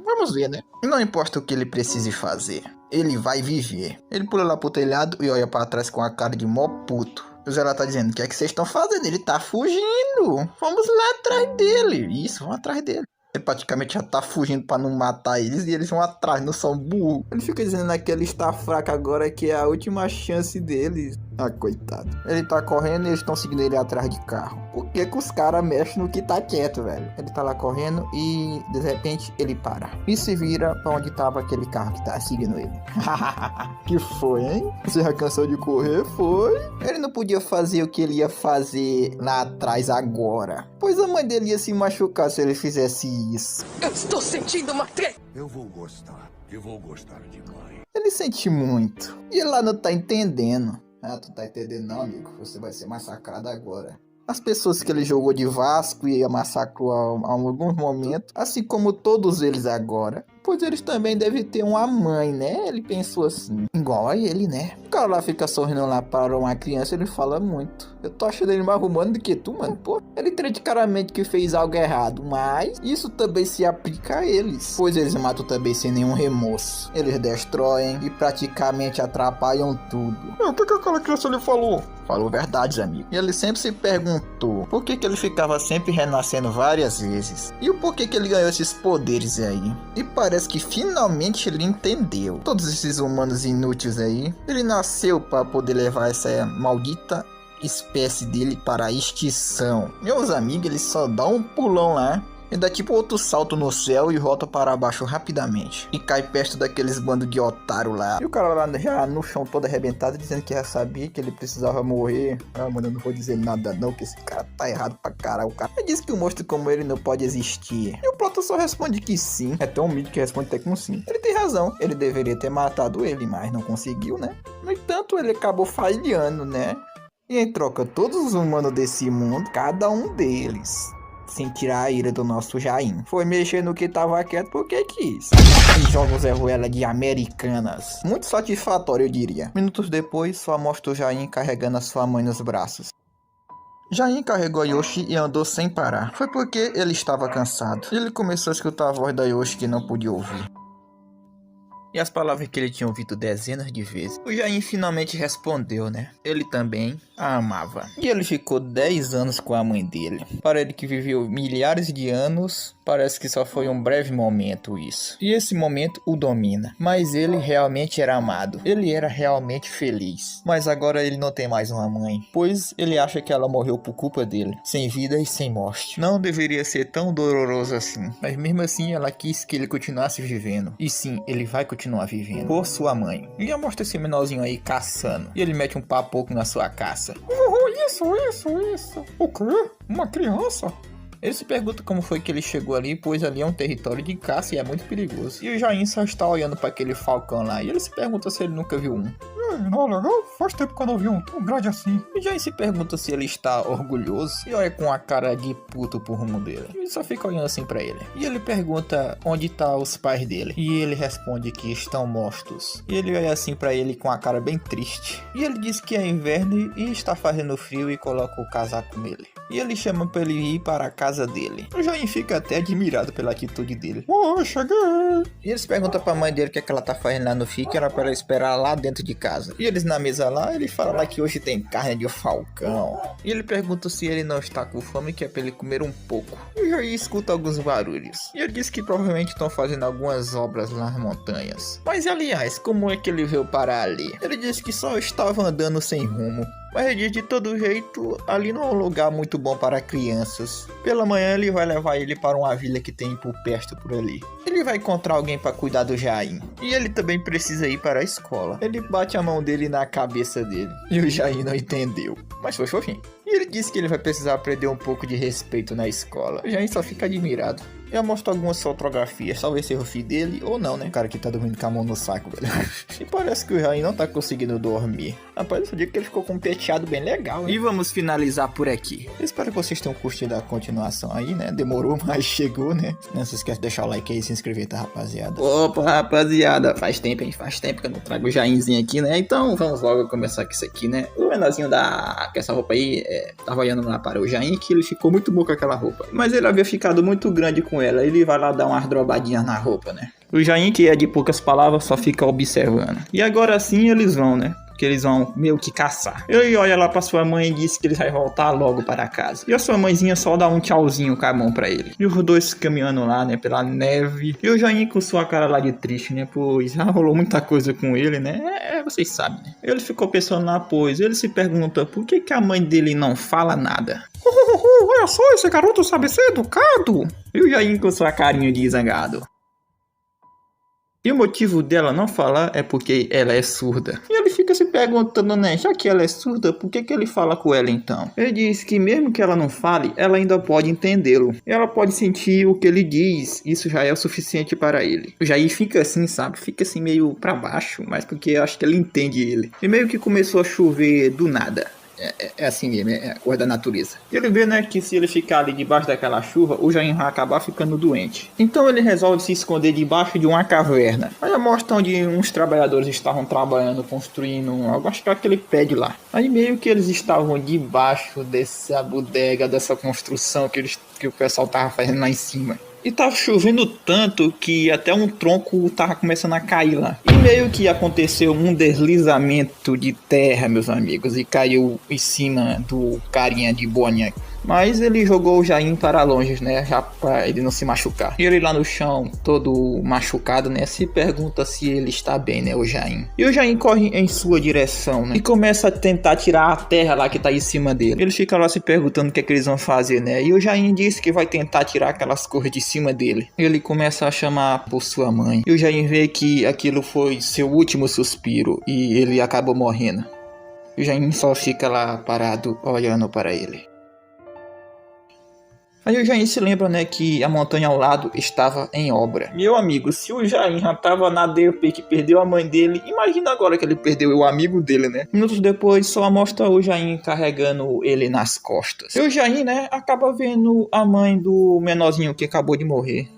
Vamos ver, né? Não importa o que ele precise fazer. Ele vai viver. Ele pula lá pro telhado e olha pra trás com a cara de mó puto. O Zé lá tá dizendo, o que é que vocês estão fazendo? Ele tá fugindo. Vamos lá atrás dele. Isso, vamos atrás dele. Ele praticamente já tá fugindo pra não matar eles e eles vão atrás, não são burro. Ele fica dizendo que ele está fraco agora, que é a última chance deles. Ah, coitado. Ele tá correndo e eles estão seguindo ele atrás de carro. Por que que os caras mexem no que tá quieto, velho? Ele tá lá correndo e de repente ele para. E se vira pra onde tava aquele carro que tá seguindo ele. Que foi, hein? Você já cansou de correr? Foi? Ele não podia fazer o que ele ia fazer lá atrás agora. Pois a mãe dele ia se machucar se ele fizesse isso. Eu estou sentindo uma treta. Eu vou gostar demais. Ele sente muito. E ele lá não tá entendendo. Ah, tu tá entendendo não, amigo? Você vai ser massacrado agora. As pessoas que ele jogou de Vasco e massacrou a alguns momentos, assim como todos eles agora, pois eles também devem ter uma mãe, né? Ele pensou assim, igual a ele, né? O cara lá fica sorrindo lá para uma criança, ele fala muito. Eu tô achando ele mais humano do que tu, mano. Pô, ele entende claramente que fez algo errado, mas isso também se aplica a eles, pois eles matam também sem nenhum remorso. Eles destroem e praticamente atrapalham tudo. O que aquela criança lhe falou? Falou verdade, amigo. E ele sempre se perguntou por que ele ficava sempre renascendo várias vezes. E o porquê que ele ganhou esses poderes aí. E parece que finalmente ele entendeu. Todos esses humanos inúteis aí. Ele nasceu para poder levar essa maldita espécie dele para a extinção. Meus amigos, ele só dá um pulão lá. E dá tipo outro salto no céu e volta para baixo rapidamente. E cai perto daqueles bandos de otário lá. E o cara lá já no chão todo arrebentado, dizendo que já sabia que ele precisava morrer. Ah, mano, eu não vou dizer nada não, que esse cara tá errado pra caralho. O cara disse que um monstro como ele não pode existir. E o Plota só responde que sim. É tão humilde que responde até com sim. Ele tem razão. Ele deveria ter matado ele, mas não conseguiu, né? No entanto, ele acabou falhando, né? E em troca, todos os humanos desse mundo, cada um deles, sem tirar a ira do nosso Jain, foi mexer no que tava quieto porque quis. E joga o Zé Ruela de Americanas. Muito satisfatório, eu diria. Minutos depois, só mostra o Jain carregando a sua mãe nos braços. Jain carregou Yoshi e andou sem parar. Foi porque ele estava cansado. Ele começou a escutar a voz da Yoshi que não podia ouvir. E as palavras que ele tinha ouvido dezenas de vezes. O Jain finalmente respondeu, né? Ele também a amava. E ele ficou 10 anos com a mãe dele. Para ele que viveu milhares de anos, parece que só foi um breve momento isso. E esse momento o domina. Mas ele realmente era amado. Ele era realmente feliz. Mas agora ele não tem mais uma mãe. Pois ele acha que ela morreu por culpa dele. Sem vida e sem morte. Não deveria ser tão doloroso assim. Mas mesmo assim ela quis que ele continuasse vivendo. E sim, ele vai continuar vivendo por sua mãe. E já mostra esse menorzinho aí caçando. E ele mete um papoco na sua caça. Isso. O quê? Uma criança? Ele se pergunta como foi que ele chegou ali, pois ali é um território de caça e é muito perigoso. E o Jain só está olhando para aquele falcão lá. E ele se pergunta se ele nunca viu um. Não, legal. Faz tempo que eu não vi um tão grande assim. E Jain se pergunta se ele está orgulhoso. E olha com a cara de puto pro rumo dele. E só fica olhando assim pra ele. E ele pergunta onde tá os pais dele. E ele responde que estão mortos. E ele olha assim pra ele com a cara bem triste. E ele diz que é inverno e está fazendo frio e coloca o casaco nele. E ele chama pra ele ir para a casa dele. O Jain fica até admirado pela atitude dele. Oh, cheguei. E eles perguntam pra mãe dele o que, é que ela tá fazendo lá no fio, que era para ela esperar lá dentro de casa. E eles na mesa lá, ele fala lá que hoje tem carne de falcão. E ele pergunta se ele não está com fome, que é pra ele comer um pouco. E o Jain escuta alguns barulhos. E ele diz que provavelmente estão fazendo algumas obras lá nas montanhas. Mas aliás, como é que ele veio parar ali? Ele disse que só estava andando sem rumo. Mas ele diz de todo jeito, ali não é um lugar muito bom para crianças. Pela manhã ele vai levar ele para uma vila que tem por perto por ali. Ele vai encontrar alguém para cuidar do Jain. E ele também precisa ir para a escola. Ele bate a mão dele na cabeça dele. E o Jain não entendeu. Mas foi fofinho. E ele disse que ele vai precisar aprender um pouco de respeito na escola. O Jain só fica admirado. Eu mostro algumas fotografias, talvez seja o filho dele ou não, né? O cara que tá dormindo com a mão no saco, velho. E parece que o Jain não tá conseguindo dormir. Rapaz, eu digo que ele ficou com um penteado bem legal, hein? E vamos finalizar por aqui. Eu espero que vocês tenham curtido a continuação aí, né? Demorou, mas chegou, né? Não se esquece de deixar o like aí e se inscrever, tá, rapaziada? Opa, rapaziada, faz tempo, hein? Faz tempo que eu não trago o Jainzinho aqui, né? Então vamos logo começar com isso aqui, né? O menorzinho com essa roupa aí, tava olhando lá para o Jain, que ele ficou muito bom com aquela roupa. Mas ele havia ficado muito grande com ela, ele vai lá dar umas drobadinhas na roupa, né? O Jain, que é de poucas palavras, só fica observando. E agora sim eles vão, né? que eles vão meio que caçar. Ele olha lá pra sua mãe e diz que ele vai voltar logo para casa. E a sua mãezinha só dá um tchauzinho com a mão pra ele. E os dois caminhando lá, né, pela neve. E o Jain com sua cara lá de triste, né, pois já rolou muita coisa com ele, né. Vocês sabem, né. Ele ficou pensando lá, pois ele se pergunta por que a mãe dele não fala nada. Olha só, esse garoto sabe ser educado. E o Jain com sua carinha de zangado. E o motivo dela não falar é porque ela é surda. E ele fica se perguntando, né, já que ela é surda, por que ele fala com ela então? Ele diz que mesmo que ela não fale, ela ainda pode entendê-lo. Ela pode sentir o que ele diz, isso já é o suficiente para ele. O Jair fica assim, sabe, fica assim meio pra baixo, mas porque eu acho que ele entende ele. E meio que começou a chover do nada. É assim mesmo, é a coisa da natureza. E ele vê, né, que se ele ficar ali debaixo daquela chuva, o Jain vai acabar ficando doente. Então ele resolve se esconder debaixo de uma caverna. Aí mostra onde uns trabalhadores estavam trabalhando, construindo algo, acho que é aquele prédio lá. Aí meio que eles estavam debaixo dessa bodega, dessa construção que o pessoal tava fazendo lá em cima. E tava chovendo tanto que até um tronco tava começando a cair lá. E meio que aconteceu um deslizamento de terra, meus amigos, e caiu em cima do carinha de boné. Mas ele jogou o Jain para longe, né, já pra ele não se machucar. E ele lá no chão, todo machucado, né, se pergunta se ele está bem, né, o Jain. E o Jain corre em sua direção, né, e começa a tentar tirar a terra lá que tá em cima dele. Ele fica lá se perguntando o que é que eles vão fazer, né, e o Jain diz que vai tentar tirar aquelas coisas de cima dele. Ele começa a chamar por sua mãe. E o Jain vê que aquilo foi seu último suspiro e ele acabou morrendo. E o Jain só fica lá parado olhando para ele. Aí o Jain se lembra, né, que a montanha ao lado estava em obra. Meu amigo, se o Jain já tava na DP que perdeu a mãe dele, imagina agora que ele perdeu o amigo dele, né? Minutos depois, só mostra o Jain carregando ele nas costas. E o Jain, né, acaba vendo a mãe do menorzinho que acabou de morrer.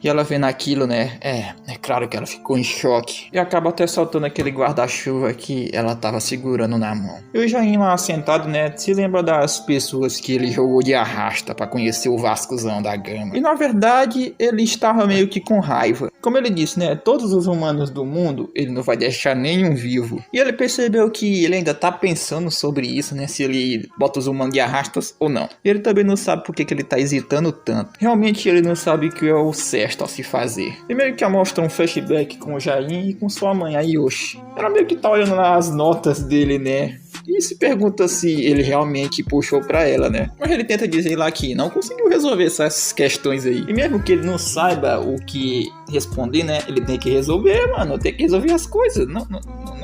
E ela vendo aquilo, né, é claro que ela ficou em choque. E acaba até soltando aquele guarda-chuva que ela tava segurando na mão. E o Jain lá sentado, né, se lembra das pessoas que ele jogou de arrasta pra conhecer o Vascozão da Gama. E na verdade, ele estava meio que com raiva. Como ele disse, né, todos os humanos do mundo, ele não vai deixar nenhum vivo. E ele percebeu que ele ainda tá pensando sobre isso, né, se ele bota os humanos de arrastas ou não. E ele também não sabe por que ele tá hesitando tanto. Realmente ele não sabe o que é o certo a se fazer. E meio que mostra um flashback com o Jain e com sua mãe, a Yoshi. Ela meio que tá olhando as notas dele, né? E se pergunta se ele realmente puxou pra ela, né? Mas ele tenta dizer lá que não conseguiu resolver essas questões aí. E mesmo que ele não saiba o que responder, né? Ele tem que resolver, mano. Tem que resolver as coisas. Não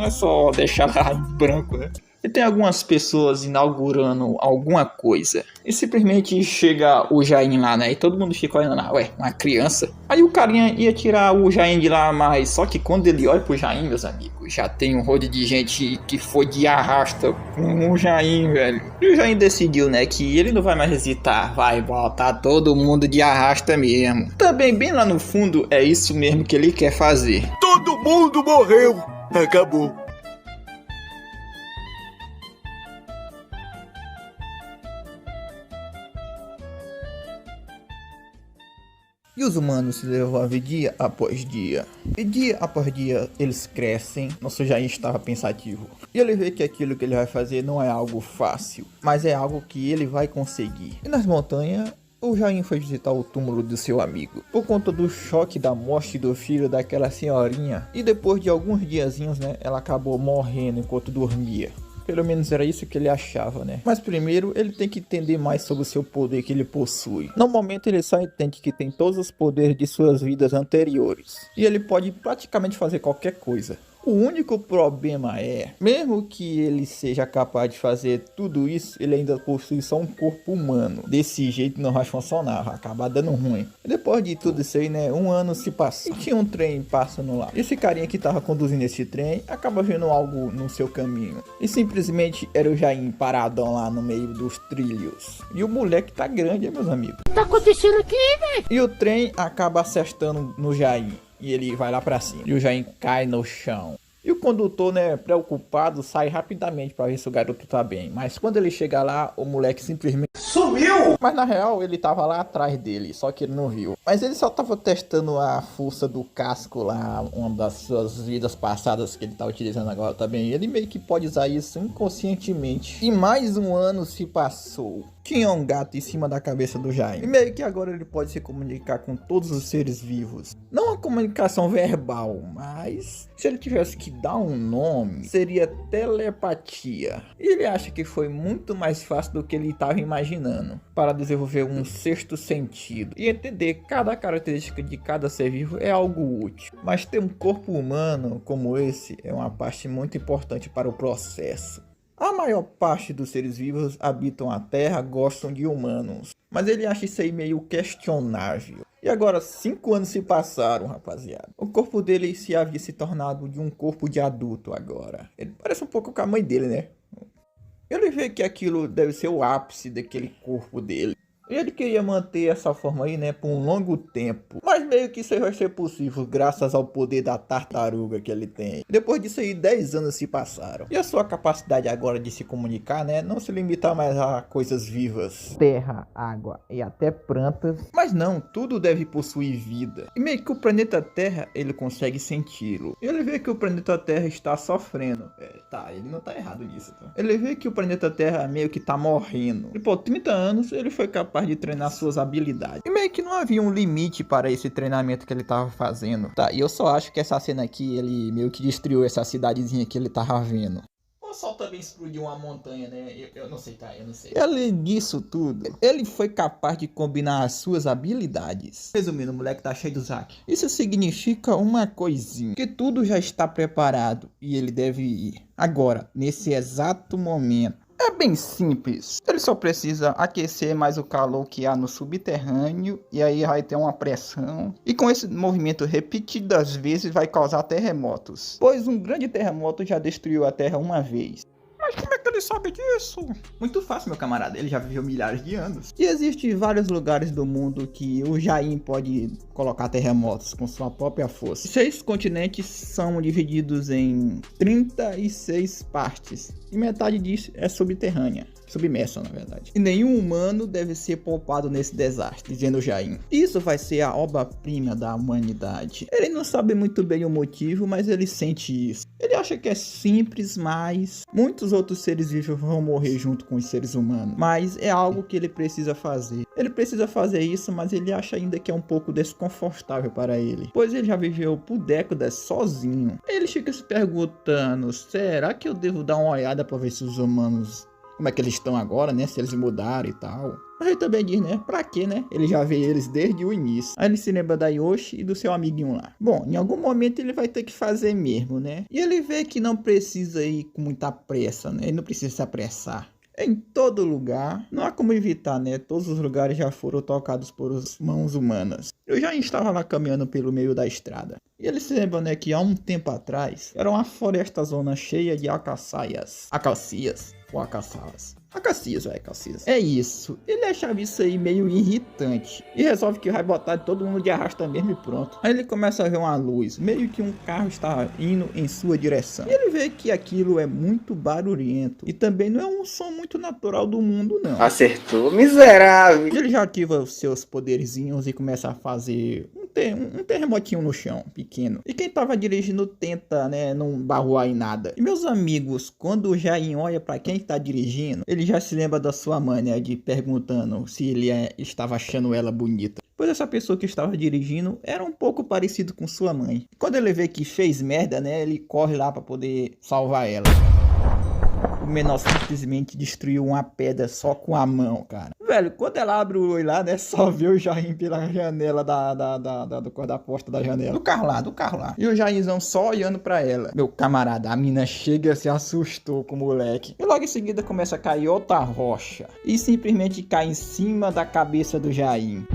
é só deixar lá em branco, né? E tem algumas pessoas inaugurando alguma coisa. E simplesmente chega o Jain lá, né? E todo mundo fica olhando lá, ué, uma criança. Aí o carinha ia tirar o Jain de lá, mas só que quando ele olha pro Jain, meus amigos, já tem um rodo de gente que foi de arrasta com o Jain, velho. E o Jain decidiu, né, que ele não vai mais hesitar, vai botar todo mundo de arrasta mesmo. Também bem lá no fundo é isso mesmo que ele quer fazer. Todo mundo morreu. Acabou. E os humanos se desenvolvem dia após dia. E dia após dia eles crescem. Nosso Jain estava pensativo. E ele vê que aquilo que ele vai fazer não é algo fácil, mas é algo que ele vai conseguir. E nas montanhas, o Jain foi visitar o túmulo do seu amigo. Por conta do choque da morte do filho daquela senhorinha. E depois de alguns diazinhos, né, ela acabou morrendo enquanto dormia. Pelo menos era isso que ele achava, né? Mas primeiro ele tem que entender mais sobre o seu poder que ele possui. No momento ele só entende que tem todos os poderes de suas vidas anteriores. E ele pode praticamente fazer qualquer coisa. O único problema é, mesmo que ele seja capaz de fazer tudo isso, ele ainda possui só um corpo humano. Desse jeito não vai funcionar, vai acabar dando ruim. E depois de tudo isso aí, né, um ano se passa. E tinha um trem passando lá. Esse carinha que tava conduzindo esse trem, acaba vendo algo no seu caminho. E simplesmente era o Jain paradão lá no meio dos trilhos. E o moleque tá grande, meus amigos. O que tá acontecendo aqui, velho? E o trem acaba acertando no Jain. E ele vai lá pra cima. E o Jain cai no chão. E o condutor, né, preocupado, sai rapidamente pra ver se o garoto tá bem. Mas quando ele chega lá, o moleque simplesmente Sumiu! viu? Mas na real ele tava lá atrás dele, só que ele não viu. Mas ele só tava testando a força do casco lá, uma das suas vidas passadas que ele tá utilizando agora também. Ele meio que pode usar isso inconscientemente. E mais um ano se passou. Tinha um gato em cima da cabeça do Jaime. E meio que agora ele pode se comunicar com todos os seres vivos. Não uma comunicação verbal, mas se ele tivesse que dar um nome, seria telepatia. E ele acha que foi muito mais fácil do que ele estava imaginando para desenvolver um sexto sentido. E entender cada característica de cada ser vivo é algo útil. Mas ter um corpo humano como esse é uma parte muito importante para o processo. A maior parte dos seres vivos habitam a Terra, gostam de humanos. Mas ele acha isso aí meio questionável. E agora 5 anos se passaram, rapaziada. O corpo dele se havia se tornado de um corpo de adulto agora. Ele parece um pouco com a mãe dele, né? Ele vê que aquilo deve ser o ápice daquele corpo dele. E ele queria manter essa forma aí, né, por um longo tempo. Mas meio que isso vai ser possível graças ao poder da tartaruga que ele tem. Depois disso aí, 10 anos se passaram. E a sua capacidade agora de se comunicar, né, não se limita mais a coisas vivas. Terra, água e até plantas. Mas não, tudo deve possuir vida. E meio que o planeta Terra, ele consegue senti-lo. Ele vê que o planeta Terra está sofrendo. Ele não tá errado nisso, tá? Ele vê que o planeta Terra meio que tá morrendo. E por 30 anos, ele foi capaz de treinar suas habilidades. E meio que não havia um limite para esse treinamento que ele tava fazendo. E eu só acho que essa cena aqui, ele meio que destruiu essa cidadezinha que ele tava vendo. O sol também explodiu uma montanha, né? Eu não sei, tá? Eu não sei. Além disso tudo, ele foi capaz de combinar as suas habilidades. Resumindo, o moleque tá cheio do Zack. Isso significa uma coisinha. Que tudo já está preparado e ele deve ir. Agora, nesse exato momento. É bem simples, ele só precisa aquecer mais o calor que há no subterrâneo e aí vai ter uma pressão. E com esse movimento repetidas vezes vai causar terremotos, pois um grande terremoto já destruiu a Terra uma vez. Mas como é que ele sabe disso? Muito fácil, meu camarada, ele já viveu milhares de anos. E existem vários lugares do mundo que o Jaime pode colocar terremotos com sua própria força. 6 continentes são divididos em 36 partes. E metade disso é subterrânea. Submersa, na verdade. E nenhum humano deve ser poupado nesse desastre, dizendo Jaime. Isso vai ser a obra-prima da humanidade. Ele não sabe muito bem o motivo, mas ele sente isso. Ele acha que é simples, mas muitos outros seres vivos vão morrer junto com os seres humanos. Mas é algo que ele precisa fazer. Ele precisa fazer isso, mas ele acha ainda que é um pouco desconfortável para ele, pois ele já viveu por décadas sozinho. Ele fica se perguntando, será que eu devo dar uma olhada para ver se os humanos... como é que eles estão agora, né? Se eles mudaram e tal. Mas ele também diz, né? Pra quê, né? Ele já vê eles desde o início. Aí ele se lembra da Yoshi e do seu amiguinho lá. Bom, em algum momento ele vai ter que fazer mesmo, né? E ele vê que não precisa ir com muita pressa, né? Ele não precisa se apressar. Em todo lugar, não há como evitar, né? Todos os lugares já foram tocados por mãos humanas. Eu já estava lá caminhando pelo meio da estrada. E ele se lembra, né, que há um tempo atrás, era uma floresta zona cheia de acacias. Acacias. É isso. Ele achava isso aí meio irritante. E resolve que vai botar todo mundo de arrasta mesmo e pronto. Aí ele começa a ver uma luz. Meio que um carro está indo em sua direção. E ele vê que aquilo é muito barulhento. E também não é um som muito natural do mundo, não. Acertou, miserável. Ele já ativa os seus poderzinhos e começa a fazer um terremotinho no chão, pequeno. E quem tava dirigindo tenta, né, não barroar em nada. E meus amigos, quando o Jaime olha pra quem tá dirigindo, ele já se lembra da sua mãe, né, de perguntando se ele estava achando ela bonita. Pois essa pessoa que estava dirigindo era um pouco parecido com sua mãe. Quando ele vê que fez merda, né, ele corre lá pra poder salvar ela. O menor simplesmente destruiu uma pedra só com a mão, cara. Velho, quando ela abre o olho lá, né, só vê o Jaime pela janela da porta da janela. Do carro lá. E o Jaimezão só olhando pra ela. Meu camarada, a mina chega e se assustou com o moleque. E logo em seguida começa a cair outra rocha. E simplesmente cai em cima da cabeça do Jaime.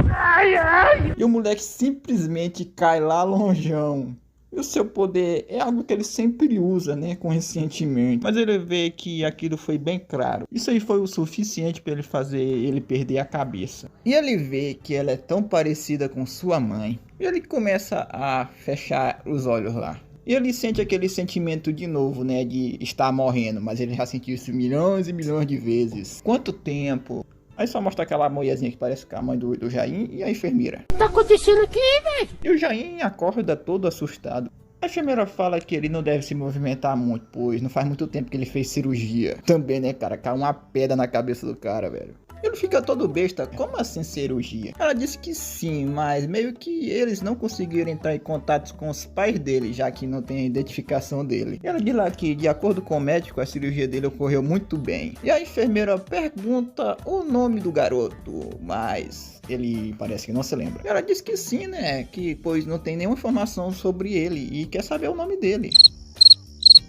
E o moleque simplesmente cai lá longeão. E o seu poder é algo que ele sempre usa, né, com ressentimento. Mas ele vê que aquilo foi bem claro. Isso aí foi o suficiente para ele fazer ele perder a cabeça. E ele vê que ela é tão parecida com sua mãe. E ele começa a fechar os olhos lá. E ele sente aquele sentimento de novo, né, de estar morrendo. Mas ele já sentiu isso milhões e milhões de vezes. Quanto tempo? Aí só mostra aquela mulherzinha que parece com a mãe do Jair e a enfermeira. O que tá acontecendo aqui, velho? E o Jair acorda todo assustado. A enfermeira fala que ele não deve se movimentar muito, pois não faz muito tempo que ele fez cirurgia. Também, né, cara? Cai uma pedra na cabeça do cara, velho. Ele fica todo besta, como assim cirurgia? Ela disse que sim, mas meio que eles não conseguiram entrar em contato com os pais dele, já que não tem a identificação dele. Ela diz lá que, de acordo com o médico, a cirurgia dele ocorreu muito bem. E a enfermeira pergunta o nome do garoto, mas ele parece que não se lembra. Ela diz que sim, né, que pois não tem nenhuma informação sobre ele e quer saber o nome dele.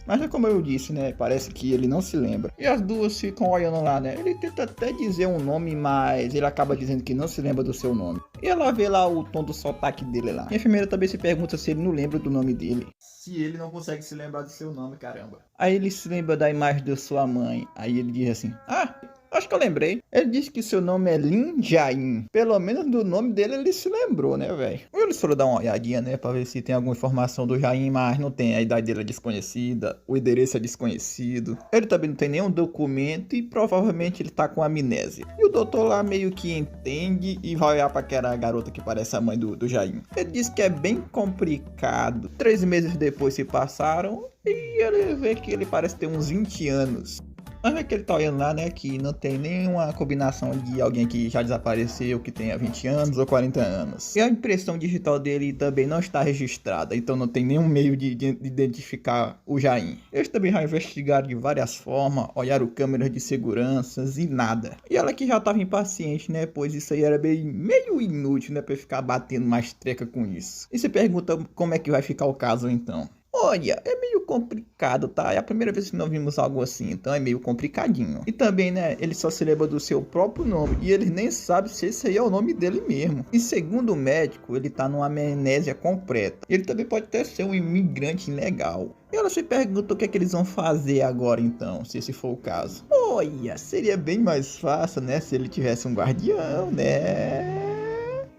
Mas é como eu disse, né? Parece que ele não se lembra. E as duas ficam olhando lá, né? Ele tenta até dizer um nome, mas ele acaba dizendo que não se lembra do seu nome. E ela vê lá o tom do sotaque dele lá. E a enfermeira também se pergunta se ele não lembra do nome dele. Se ele não consegue se lembrar do seu nome, caramba. Aí ele se lembra da imagem da sua mãe. Aí ele diz assim: ah, acho que eu lembrei. Ele disse que seu nome é Lin Jain. Pelo menos do nome dele ele se lembrou, né, velho? Eles foram dar uma olhadinha, né, pra ver se tem alguma informação do Jain, mas não tem. A idade dele é desconhecida, o endereço é desconhecido. Ele também não tem nenhum documento e provavelmente ele tá com amnésia. E o doutor lá meio que entende e vai olhar pra aquela garota que parece a mãe do Jain. Ele diz que é bem complicado. 3 meses depois se passaram e ele vê que ele parece ter uns 20 anos. Mas é que ele tá olhando lá, né, que não tem nenhuma combinação de alguém que já desapareceu, que tenha 20 anos ou 40 anos. E a impressão digital dele também não está registrada, então não tem nenhum meio de identificar o Jain. Eles também já investigaram de várias formas, olharam câmeras de seguranças e nada. E ela que já estava impaciente, né, pois isso aí era meio inútil, né, pra ficar batendo mais treca com isso. E se pergunta como é que vai ficar o caso então. Olha, é meio complicado, tá? É a primeira vez que nós vimos algo assim, então é meio complicadinho. E também, né, ele só se lembra do seu próprio nome e ele nem sabe se esse aí é o nome dele mesmo. E segundo o médico, ele tá numa amnésia completa. Ele também pode até ser um imigrante ilegal. E ela se pergunta o que é que eles vão fazer agora então, se esse for o caso. Olha, seria bem mais fácil, né, se ele tivesse um guardião, né?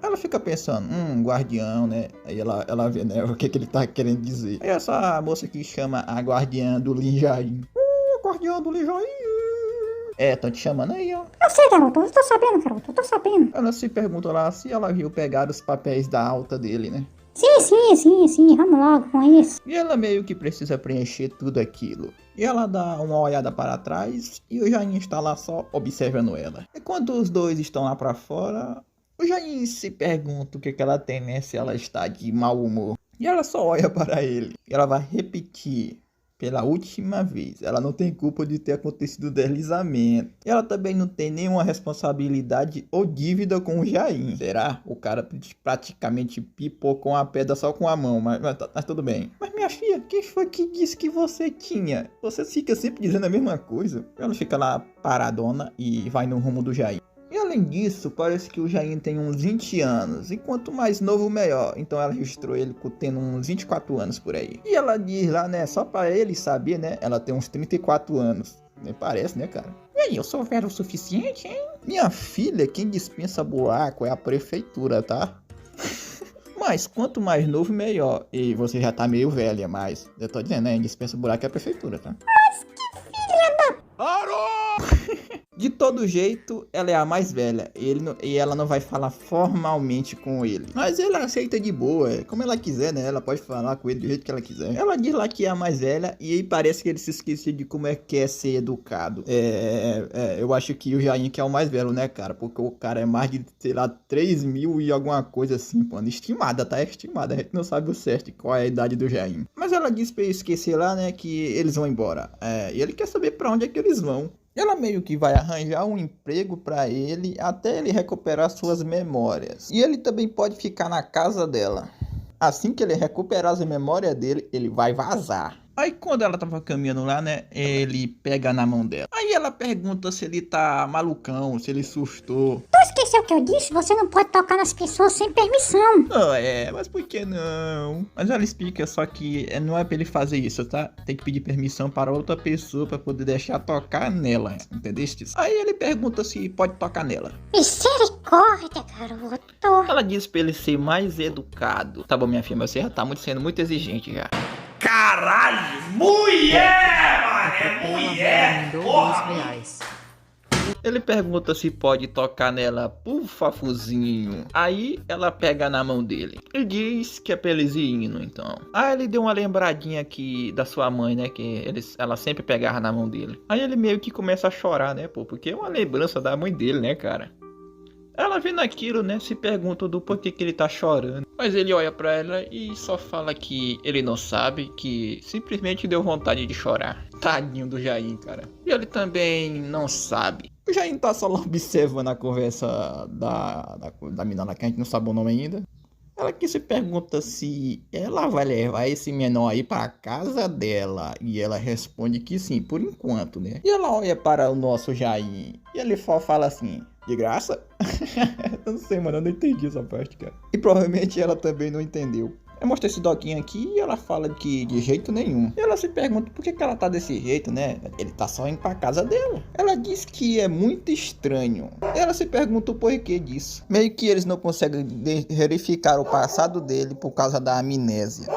Ela fica pensando, guardião, né? Aí ela vê, né, o que ele tá querendo dizer. Aí essa moça aqui chama a guardiã do Lin Jain. Guardiã do Lin Jain. É, tão te chamando aí, ó. Eu sei, garoto, eu tô sabendo, garoto, eu tô sabendo. Ela se pergunta lá se ela viu pegar os papéis da alta dele, né? Sim, vamos logo com isso. E ela meio que precisa preencher tudo aquilo. E ela dá uma olhada para trás e o Jain está lá só observando ela. Enquanto os dois estão lá pra fora, o Jain se pergunta o que ela tem, né? Se ela está de mau humor. E ela só olha para ele. E ela vai repetir pela última vez. Ela não tem culpa de ter acontecido o deslizamento. E ela também não tem nenhuma responsabilidade ou dívida com o Jain. Será? O cara praticamente pipocou a pedra só com a mão. Mas tudo bem. Mas minha filha, quem foi que disse que você tinha? Você fica sempre dizendo a mesma coisa. Ela fica lá paradona e vai no rumo do Jain. E além disso, parece que o Jain tem uns 20 anos, e quanto mais novo, melhor. Então ela registrou ele tendo uns 24 anos por aí. E ela diz lá, né, só pra ele saber, né, ela tem uns 34 anos. Nem parece, né, cara? E aí, eu sou velho o suficiente, hein? Minha filha, quem dispensa buraco é a prefeitura, tá? Mas quanto mais novo, melhor. E você já tá meio velha, mas eu tô dizendo, né, dispensa buraco é a prefeitura, tá? Mas que filha da... Parou! De todo jeito, ela é a mais velha e ela não vai falar formalmente com ele. Mas ele aceita de boa, como ela quiser, né? Ela pode falar com ele do jeito que ela quiser. Ela diz lá que é a mais velha e aí parece que ele se esqueceu de como é que é ser educado. Eu acho que o Jain que é o mais velho, né, cara? Porque o cara é mais de, sei lá, 3 mil e alguma coisa assim, mano. Estimada, tá? Estimada. A gente não sabe o certo qual é a idade do Jain. Mas ela diz pra eu esquecer lá, né, que eles vão embora. E ele quer saber pra onde é que eles vão. Ela meio que vai arranjar um emprego pra ele até ele recuperar suas memórias. E ele também pode ficar na casa dela. Assim que ele recuperar as memórias dele, ele vai vazar. Aí quando ela tava caminhando lá, né, ele pega na mão dela. Aí ela pergunta se ele tá malucão, se ele sustou. Tu esqueceu o que eu disse? Você não pode tocar nas pessoas sem permissão. Mas por que não? Mas ela explica só que não é pra ele fazer isso, tá? Tem que pedir permissão para outra pessoa pra poder deixar tocar nela, entendeste? Aí ele pergunta se pode tocar nela. Misericórdia, garoto. Ela diz pra ele ser mais educado. Tá bom, minha filha, mas você já tá sendo muito exigente já. Caralho! Mulher, mano! É mulher! Porra! Ele pergunta se pode tocar nela por fafuzinho. Aí ela pega na mão dele e diz que é pra eles ir indo, então. Aí ele deu uma lembradinha aqui da sua mãe, né? Que ela sempre pegava na mão dele. Aí ele meio que começa a chorar, né, pô? Porque é uma lembrança da mãe dele, né, cara? Ela vendo aquilo, né, se pergunta do porquê que ele tá chorando. Mas ele olha pra ela e só fala que ele não sabe, que simplesmente deu vontade de chorar. Tadinho do Jair, cara. E ele também não sabe. O Jair tá só lá observando a conversa da menina que a gente não sabe o nome ainda. Ela que se pergunta se ela vai levar esse menor aí pra casa dela. E ela responde que sim, por enquanto, né? E ela olha para o nosso Jair e ele só fala assim: de graça? Eu não sei, mano, eu não entendi essa parte, cara. E provavelmente ela também não entendeu. Eu mostrei esse doquinho aqui e ela fala que de jeito nenhum. E ela se pergunta por que ela tá desse jeito, né? Ele tá só indo pra casa dela. Ela diz que é muito estranho. Ela se pergunta o porquê disso. Meio que eles não conseguem verificar o passado dele por causa da amnésia.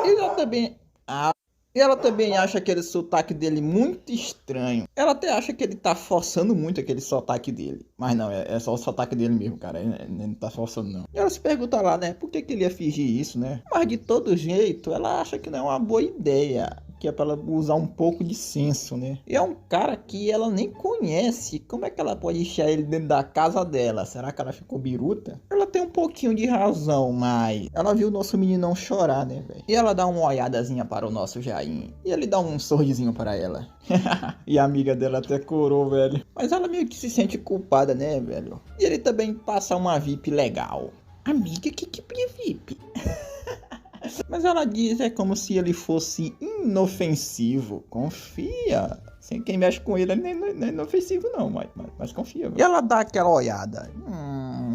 E ela também acha aquele sotaque dele muito estranho. Ela até acha que ele tá forçando muito aquele sotaque dele. Mas não, é só o sotaque dele mesmo, cara. Ele não tá forçando, não. E ela se pergunta lá, né? Por que ele ia fingir isso, né? Mas de todo jeito, ela acha que não é uma boa ideia. Que é pra ela usar um pouco de senso, né? E é um cara que ela nem conhece. Como é que ela pode deixar ele dentro da casa dela? Será que ela ficou biruta? Ela tem um pouquinho de razão, mas ela viu o nosso meninão chorar, né, velho? E ela dá uma olhadazinha para o nosso Jair. E ele dá um sorrisinho para ela. E a amiga dela até corou, velho. Mas ela meio que se sente culpada, né, velho? E ele também passa uma VIP legal. Amiga, que tipo de VIP? Mas ela diz como se ele fosse inofensivo. Confia. Sem quem mexe com ele não é inofensivo não, mas confia. E ela dá aquela olhada.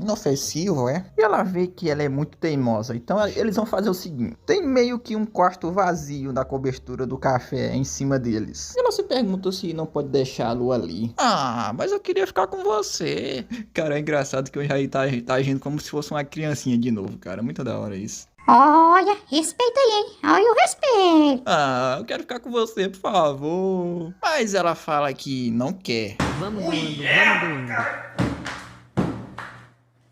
Inofensivo, é? E ela vê que ela é muito teimosa. Então eles vão fazer o seguinte. Tem meio que um quarto vazio na cobertura do café em cima deles. E ela se pergunta se não pode deixá-lo ali. Ah, mas eu queria ficar com você. Cara, é engraçado que o Jair tá agindo como se fosse uma criancinha de novo, cara. Muito da hora isso. Olha, respeita aí, hein? Olha o respeito. Ah, eu quero ficar com você, por favor. Mas ela fala que não quer. Vamos doendo.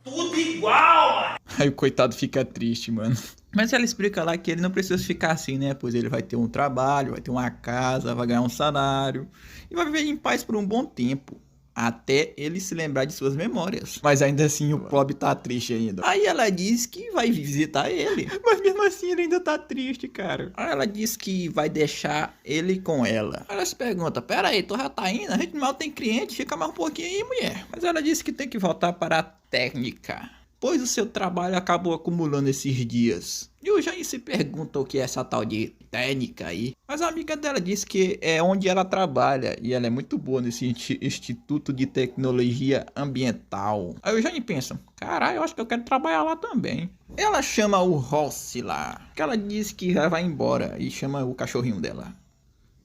Tudo igual, mano. Aí o coitado fica triste, mano. Mas ela explica lá que ele não precisa ficar assim, né? Pois ele vai ter um trabalho, vai ter uma casa, vai ganhar um salário. E vai viver em paz por um bom tempo. Até ele se lembrar de suas memórias. Mas ainda assim o pobre tá triste ainda. Aí ela diz que vai visitar ele. Mas mesmo assim ele ainda tá triste, cara. Aí ela diz que vai deixar ele com ela. Aí ela se pergunta: pera aí, tu já tá indo? A gente mal tem cliente, fica mais um pouquinho aí, mulher. Mas ela disse que tem que voltar para a técnica, pois o seu trabalho acabou acumulando esses dias. E o Jair se pergunta o que é essa tal de técnica aí. Mas a amiga dela disse que é onde ela trabalha. E ela é muito boa nesse Instituto de Tecnologia Ambiental. Aí o Jair pensa: caralho, eu acho que eu quero trabalhar lá também. Ela chama o Rossi lá, que ela diz que já vai embora. E chama o cachorrinho dela.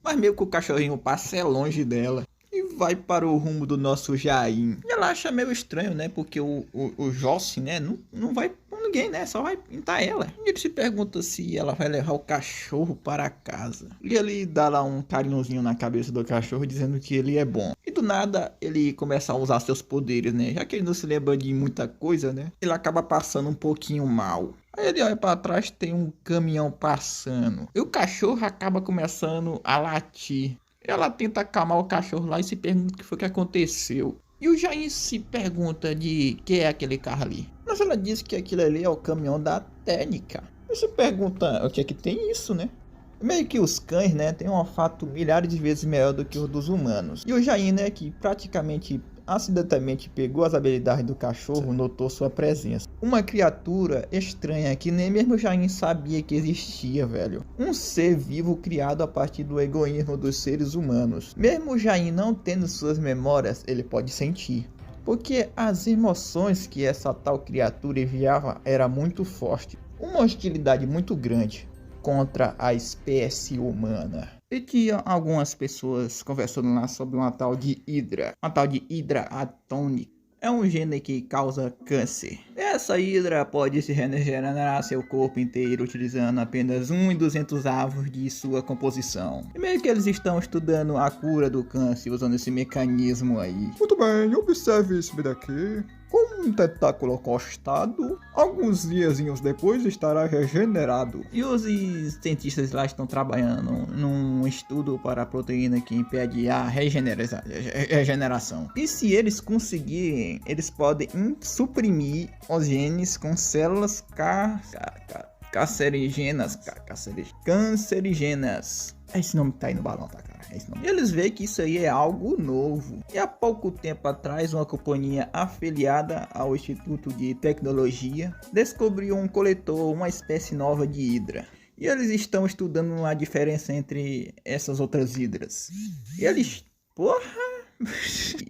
Mas meio que o cachorrinho passa longe dela e vai para o rumo do nosso Jair. E ela acha meio estranho, né? Porque o Jossi, né? Não vai com ninguém, né? Só vai pintar ela. E ele se pergunta se ela vai levar o cachorro para casa. E ele dá lá um carinhozinho na cabeça do cachorro, dizendo que ele é bom. E do nada, ele começa a usar seus poderes, né? Já que ele não se lembra de muita coisa, né? Ele acaba passando um pouquinho mal. Aí ele olha para trás, tem um caminhão passando. E o cachorro acaba começando a latir. Ela tenta acalmar o cachorro lá e se pergunta o que foi que aconteceu. E o Jair se pergunta de que é aquele carro ali. Mas ela diz que aquilo ali é o caminhão da técnica. E se pergunta o que é que tem isso, né? Meio que os cães, né, têm um olfato milhares de vezes melhor do que o dos humanos. E o Jair, né, que praticamente acidentalmente pegou as habilidades do cachorro, notou sua presença. Uma criatura estranha que nem mesmo Jair sabia que existia, velho. Um ser vivo criado a partir do egoísmo dos seres humanos. Mesmo Jair não tendo suas memórias, ele pode sentir. Porque as emoções que essa tal criatura enviava era muito forte. Uma hostilidade muito grande contra a espécie humana. E tinha algumas pessoas conversando lá sobre uma tal de Hidra. Uma tal de Hidra atômica. É um gene que causa câncer. É Essa hidra pode se regenerar seu corpo inteiro utilizando apenas 1 em 200 avos de sua composição. E meio que eles estão estudando a cura do câncer usando esse mecanismo aí. Muito bem, observe isso daqui. Com um tentáculo acostado, alguns diazinhos depois estará regenerado. E os cientistas lá estão trabalhando num estudo para a proteína que impede a regeneração. E se eles conseguirem, eles podem suprimir os genes com células cancerígenas. Esse nome tá aí no balão, tá, cara? E eles veem que isso aí é algo novo. E há pouco tempo atrás, uma companhia afiliada ao Instituto de Tecnologia descobriu um coletor, uma espécie nova de hidra. E eles estão estudando a diferença entre essas outras hidras. E eles... Porra!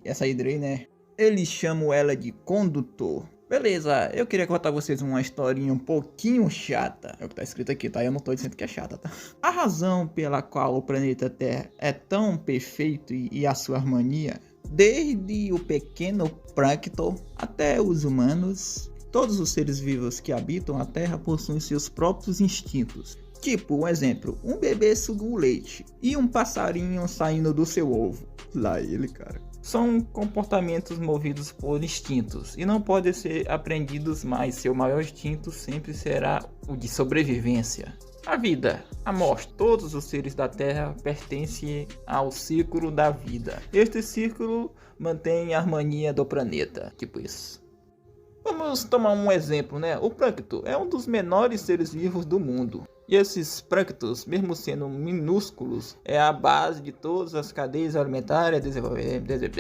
Essa hidra aí, né? Eles chamam ela de condutor. Beleza, eu queria contar a vocês uma historinha um pouquinho chata. É o que tá escrito aqui, tá? Eu não tô dizendo que é chata, tá? A razão pela qual o planeta Terra é tão perfeito e a sua harmonia, desde o pequeno plâncton até os humanos, todos os seres vivos que habitam a Terra possuem seus próprios instintos. Tipo, um exemplo, um bebê suga o leite e um passarinho saindo do seu ovo. Lá ele, cara. São comportamentos movidos por instintos e não podem ser aprendidos, mas seu maior instinto sempre será o de sobrevivência. A vida, a morte, todos os seres da Terra pertencem ao ciclo da vida. Este ciclo mantém a harmonia do planeta, tipo isso. Vamos tomar um exemplo, né? O plâncton é um dos menores seres vivos do mundo. E esses plânctons, mesmo sendo minúsculos, é a base de todas as cadeias alimentares,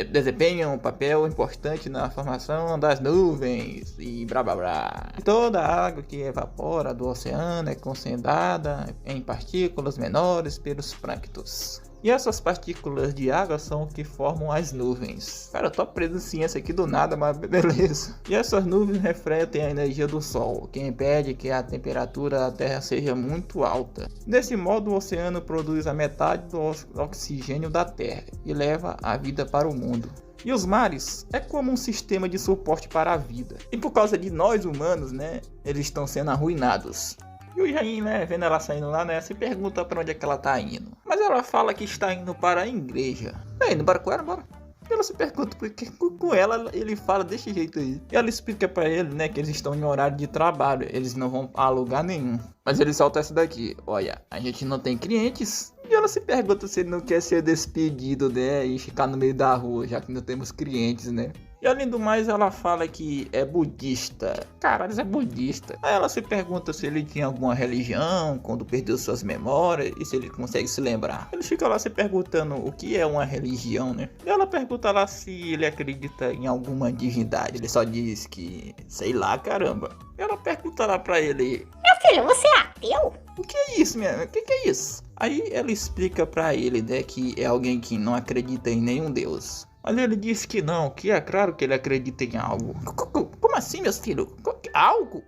desempenham um papel importante na formação das nuvens e blá blá blá. E toda a água que evapora do oceano é concentrada em partículas menores pelos plânctons. E essas partículas de água são o que formam as nuvens. Cara, eu tô aprendendo ciência aqui do nada, mas beleza. E essas nuvens refletem a energia do Sol, que impede que a temperatura da Terra seja muito alta. Desse modo, o oceano produz a metade do oxigênio da Terra e leva a vida para o mundo. E os mares é como um sistema de suporte para a vida. E por causa de nós humanos, né, eles estão sendo arruinados. E o Jain, né, vendo ela saindo lá, né, se pergunta para onde é que ela tá indo. Mas ela fala que está indo para a igreja. Indo para com ela, bora. Ela se pergunta porque com ela ele fala desse jeito aí. E ela explica para ele, né, que eles estão em horário de trabalho. Eles não vão a lugar nenhum. Mas ele solta essa daqui. Olha, a gente não tem clientes. E ela se pergunta se ele não quer ser despedido, né, e ficar no meio da rua, já que não temos clientes, né. E além do mais, ela fala que é budista. Caralho, é budista. Aí ela se pergunta se ele tinha alguma religião quando perdeu suas memórias e se ele consegue se lembrar. Ele fica lá se perguntando o que é uma religião, né? E ela pergunta lá se ele acredita em alguma divindade. Ele só diz que, sei lá, caramba. E ela pergunta lá pra ele: Meu filho, você é ateu? O que é isso, minha? O que é isso? Aí ela explica pra ele, né, que é alguém que não acredita em nenhum deus. Mas ele disse que não, que é claro que ele acredita em algo. Como assim, meus filhos? Algo?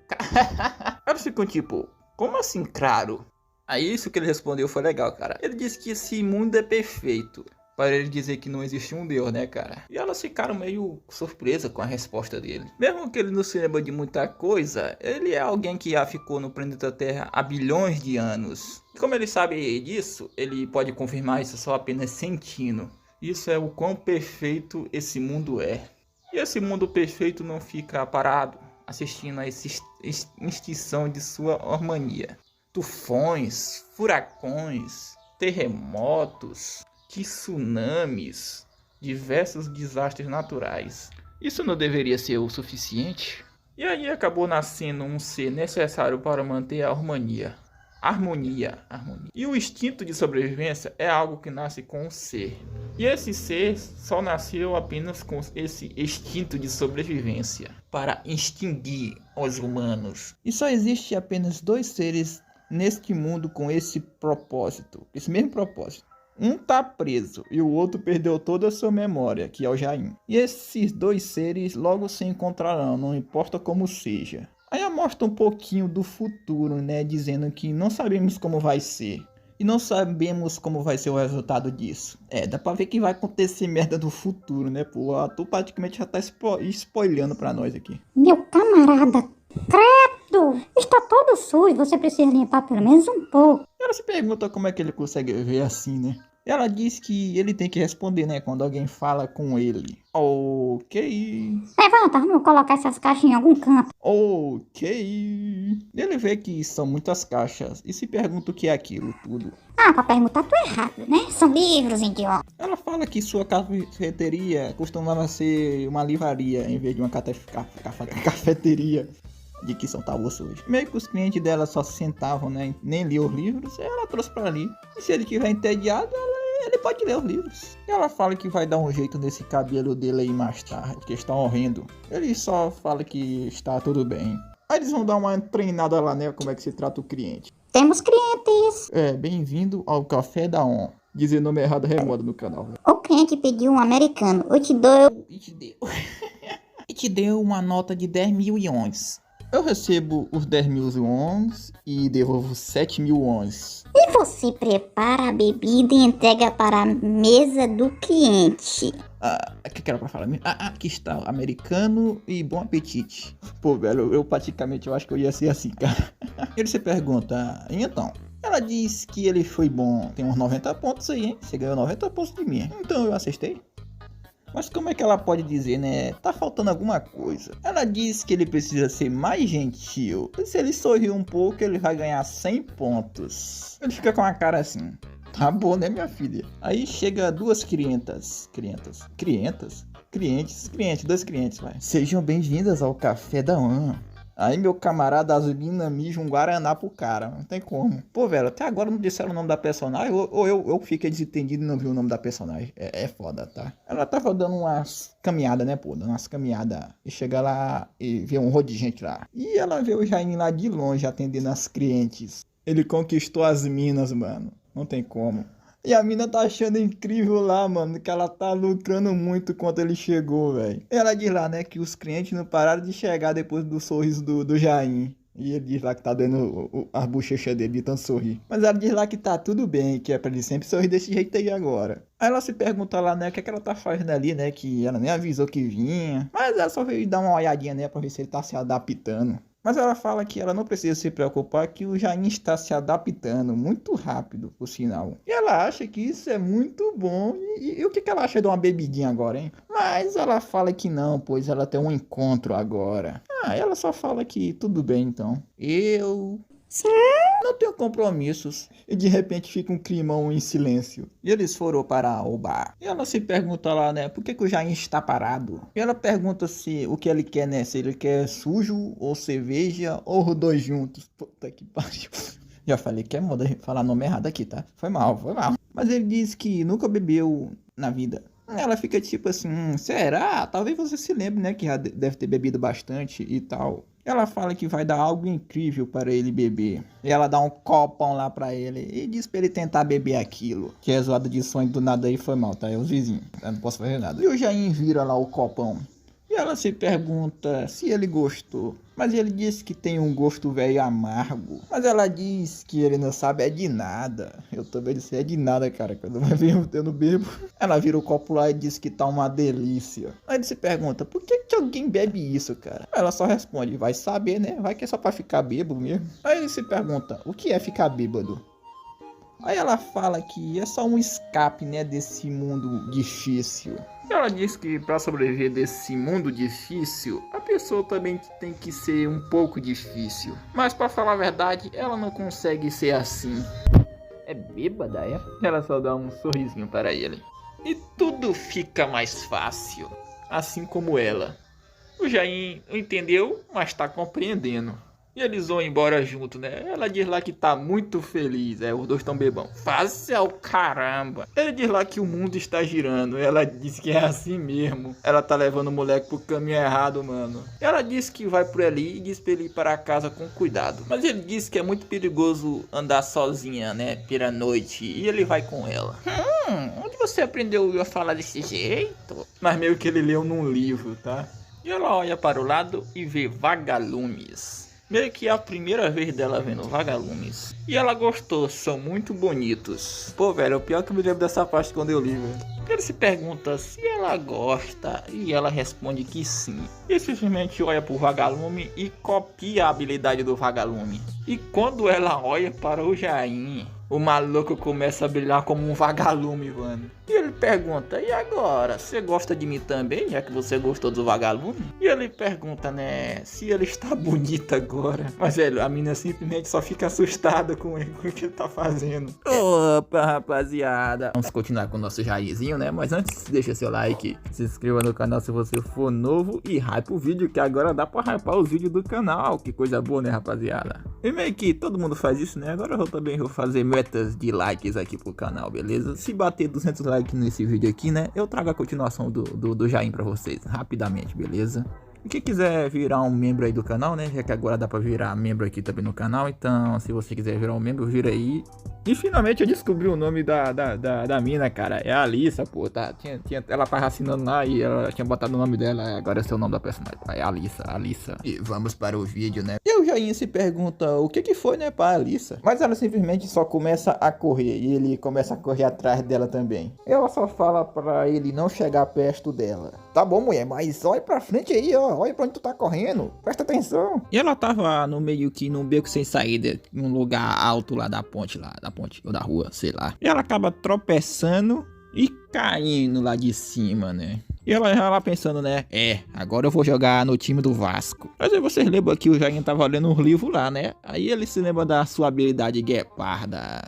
Eles ficam tipo, como assim, claro? Aí isso que ele respondeu foi legal, cara. Ele disse que esse mundo é perfeito, para ele dizer que não existe um Deus, né, cara? E elas ficaram meio surpresas com a resposta dele. Mesmo que ele não se lembre de muita coisa, ele é alguém que já ficou no planeta Terra há bilhões de anos. E como ele sabe disso, ele pode confirmar isso só apenas sentindo. Isso é o quão perfeito esse mundo é. E esse mundo perfeito não fica parado, assistindo a essa extinção de sua harmonia. Tufões, furacões, terremotos, tsunamis, diversos desastres naturais. Isso não deveria ser o suficiente? E aí acabou nascendo um ser necessário para manter a harmonia. Harmonia. E o instinto de sobrevivência é algo que nasce com o ser. E esse ser só nasceu apenas com esse instinto de sobrevivência para extinguir os humanos. E só existe apenas 2 seres neste mundo com esse propósito, esse mesmo propósito. Um tá preso e o outro perdeu toda a sua memória, que é o Jain. E esses 2 seres logo se encontrarão, não importa como seja. Aí mostra um pouquinho do futuro, né, dizendo que não sabemos como vai ser. E não sabemos como vai ser o resultado disso. Dá pra ver que vai acontecer merda no futuro, né, pô? O ator praticamente já tá spoilhando pra nós aqui. Meu camarada, credo! Está todo sujo, você precisa limpar pelo menos um pouco. Ela se pergunta como é que ele consegue ver assim, né? Ela diz que ele tem que responder, né, quando alguém fala com ele. Ok. Levanta, vamos colocar essas caixas em algum canto. Ok. Ele vê que são muitas caixas e se pergunta o que é aquilo tudo. Ah, pra perguntar tu errado, né? São livros, idiota. Ela fala que sua cafeteria costumava ser uma livraria em vez de uma cafeteria. De que são tabus hoje. Meio que os clientes dela só se sentavam, né? Nem liam os livros. Ela trouxe pra ali. E se ele estiver entediado, ele pode ler os livros. E ela fala que vai dar um jeito nesse cabelo dele aí mais tarde, que está horrendo. Ele só fala que está tudo bem. Aí eles vão dar uma treinada lá, né? Como é que se trata o cliente. Temos clientes. Bem-vindo ao Café da On. Dizer nome errado remoda no canal. O cliente pediu um americano. Eu te dou. E te deu uma nota de 10 mil ienes. Eu recebo os 10 mil wons e devolvo 7 mil wons. E você prepara a bebida e entrega para a mesa do cliente. O que era pra falar mesmo? Aqui está, americano e bom apetite. Pô, velho, eu praticamente acho que eu ia ser assim, cara. Ele se pergunta, e então? Ela diz que ele foi bom, tem uns 90 pontos aí, hein? Você ganhou 90 pontos de mim. Então eu acertei. Mas como é que ela pode dizer, né? Tá faltando alguma coisa. Ela diz que ele precisa ser mais gentil. E se ele sorrir um pouco, ele vai ganhar 100 pontos. Ele fica com a cara assim. Tá bom, né, minha filha? Aí chega duas clientes, dois clientes, vai. Sejam bem-vindas ao Café da On. Aí meu camarada Asbina mija um Guaraná pro cara, não tem como. Pô, velho, até agora não disseram o nome da personagem, ou eu fiquei desentendido e não vi o nome da personagem. É foda, tá? Ela tava dando umas caminhadas, né, pô? Dando umas caminhadas. E chega lá e vê um monte de gente lá. E ela vê o Jair lá de longe atendendo as clientes. Ele conquistou as minas, mano. Não tem como. E a mina tá achando incrível lá, mano, que ela tá lucrando muito quando ele chegou, velho. Ela diz lá, né, que os clientes não pararam de chegar depois do sorriso do Jair. E ele diz lá que tá dando as bochechas dele de tanto sorrir. Mas ela diz lá que tá tudo bem, que é pra ele sempre sorrir desse jeito aí agora. Aí ela se pergunta lá, né, o que é que ela tá fazendo ali, né, que ela nem avisou que vinha. Mas ela só veio dar uma olhadinha, né, pra ver se ele tá se adaptando. Mas ela fala que ela não precisa se preocupar, que o Jair está se adaptando muito rápido, por sinal. E ela acha que isso é muito bom. E o que ela acha de uma bebidinha agora, hein? Mas ela fala que não, pois ela tem um encontro agora. Ela só fala que tudo bem, então. Sim, não tenho compromissos. E de repente fica um climão em silêncio. E eles foram para o bar. E ela se pergunta lá, né, por que o Jair está parado? E ela pergunta se o que ele quer, né, se ele quer sujo ou cerveja ou os dois juntos. Puta que pariu. Já falei que é moda falar nome errado aqui, tá? Foi mal. Mas ele diz que nunca bebeu na vida. Ela fica tipo assim, será? Talvez você se lembre, né, que já deve ter bebido bastante e tal. Ela fala que vai dar algo incrível para ele beber. E ela dá um copão lá pra ele e diz pra ele tentar beber aquilo. Que é zoada de sonho do nada aí foi mal, tá? É os vizinhos, eu não posso fazer nada. E o Jair vira lá o copão. E ela se pergunta se ele gostou. Mas ele diz que tem um gosto velho amargo. Mas ela diz que ele não sabe é de nada. Eu também disse é de nada, cara. Quando vai ver eu não bebo. Ela vira o copo lá e diz que tá uma delícia. Aí ele se pergunta, por que alguém bebe isso, cara? Ela só responde, vai saber, né? Vai que é só pra ficar bêbado mesmo. Aí ele se pergunta, o que é ficar bêbado? Aí ela fala que é só um escape, né, desse mundo difícil. Ela diz que para sobreviver desse mundo difícil, a pessoa também tem que ser um pouco difícil. Mas para falar a verdade, ela não consegue ser assim. É bêbada, é? Ela só dá um sorrisinho para ele. E tudo fica mais fácil, assim como ela. O Jair entendeu, mas tá compreendendo. E eles vão embora junto, né? Ela diz lá que tá muito feliz. Os dois estão bebão. Fácil ao caramba. Ele diz lá que o mundo está girando. Ela diz que é assim mesmo. Ela tá levando o moleque pro caminho errado, mano. Ela diz que vai por ali e diz pra ele ir para casa com cuidado. Mas ele diz que é muito perigoso andar sozinha, né? Pela noite. E ele vai com ela. Onde você aprendeu a falar desse jeito? Mas meio que ele leu num livro, tá? E ela olha para o lado e vê vagalumes. Meio que é a primeira vez dela vendo vagalumes. E ela gostou, são muito bonitos. Pô, velho, o pior que eu me lembro dessa parte quando eu li, velho. Ele se pergunta se ela gosta e ela responde que sim. E simplesmente olha pro vagalume e copia a habilidade do vagalume. E quando ela olha para o Jain, o maluco começa a brilhar como um vagalume, mano. E ele pergunta, e agora? Você gosta de mim também, já que você gostou do vagalume? E ele pergunta, né, se ele está bonito agora. Mas, velho, a menina simplesmente só fica assustada com ele, com o que ele tá fazendo. Opa, rapaziada. Vamos continuar com o nosso Jairzinho, né? Mas antes, deixa seu like, se inscreva no canal se você for novo e hype o vídeo, que agora dá pra hypar os vídeos do canal. Que coisa boa, né, rapaziada? E meio que todo mundo faz isso, né? Agora eu também vou fazer metas de likes aqui pro canal, beleza? Se bater 200 likes nesse vídeo aqui, né, eu trago a continuação do Jain pra vocês, rapidamente, beleza? E quem quiser virar um membro aí do canal, né, já que agora dá pra virar membro aqui também no canal, então se você quiser virar um membro, vira aí. E finalmente eu descobri o nome da mina, cara, é a Alissa, pô, tá? Ela tava assinando lá e ela tinha botado o nome dela, agora é o nome da personagem, é Alissa. E vamos para o vídeo, né? E o Jain se pergunta o que foi, né, pra Alissa? Mas ela simplesmente só começa a correr e ele começa a correr atrás dela também. Ela só fala pra ele não chegar perto dela. Tá bom, mulher, mas olha pra frente aí, ó. Olha pra onde tu tá correndo. Presta atenção. E ela tava no meio que num beco sem saída. Num lugar alto lá da ponte ou da rua, sei lá. E ela acaba tropeçando e caindo lá de cima, né? E ela já lá pensando, né? Agora eu vou jogar no time do Vasco. Mas aí vocês lembram que o Jain tava lendo um livro lá, né? Aí ele se lembra da sua habilidade gueparda.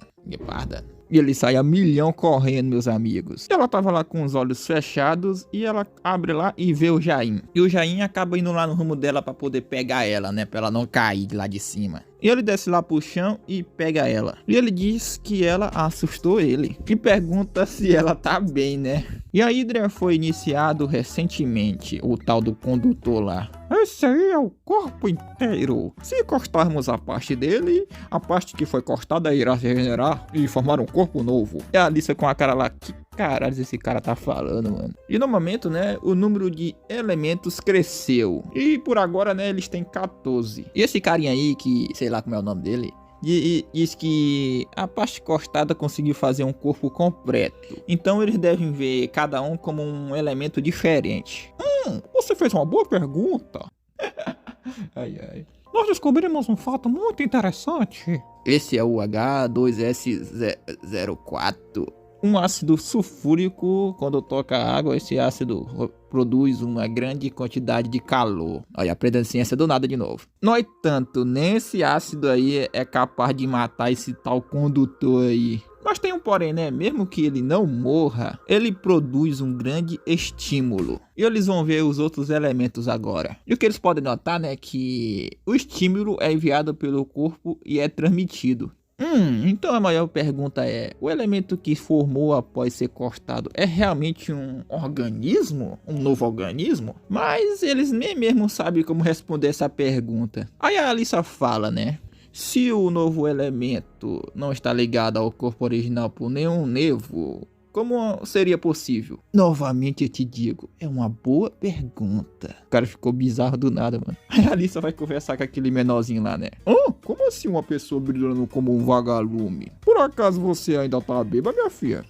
E ele sai a milhão correndo, meus amigos. E ela tava lá com os olhos fechados e ela abre lá e vê o Jain. E o Jain acaba indo lá no rumo dela pra poder pegar ela, né? Pra ela não cair de lá de cima. E ele desce lá pro chão e pega ela. E ele diz que ela assustou ele. E pergunta se ela tá bem, né? E a Hydra foi iniciado recentemente, o tal do condutor lá. Esse aí é o corpo inteiro. Se cortarmos a parte dele, a parte que foi cortada irá se regenerar e formar um corpo novo. E a Alissa com a cara lá, que caralho esse cara tá falando, mano? E no momento, né, o número de elementos cresceu. E por agora, né, eles têm 14. E esse carinha aí, que sei lá como é o nome dele, diz que a parte cortada conseguiu fazer um corpo completo. Então eles devem ver cada um como um elemento diferente. Você fez uma boa pergunta. Ai. Nós descobrimos um fato muito interessante. Esse é o H2S04. Um ácido sulfúrico, quando toca água, esse ácido produz uma grande quantidade de calor. Olha, aprendendo ciência do nada de novo. No entanto, nesse ácido aí é capaz de matar esse tal condutor aí. Mas tem um porém, né? Mesmo que ele não morra, ele produz um grande estímulo. E eles vão ver os outros elementos agora. E o que eles podem notar, né? Que o estímulo é enviado pelo corpo e é transmitido. Então a maior pergunta é, o elemento que formou após ser cortado é realmente um organismo? Um novo organismo? Mas eles nem mesmo sabem como responder essa pergunta. Aí a Alissa fala, né? Se o novo elemento não está ligado ao corpo original por nenhum nervo, como seria possível? Novamente eu te digo, é uma boa pergunta. O cara ficou bizarro do nada, mano. Aí a Alissa vai conversar com aquele menorzinho lá, né? Como assim uma pessoa brilhando como um vagalume? Por acaso você ainda tá bêbada, minha filha?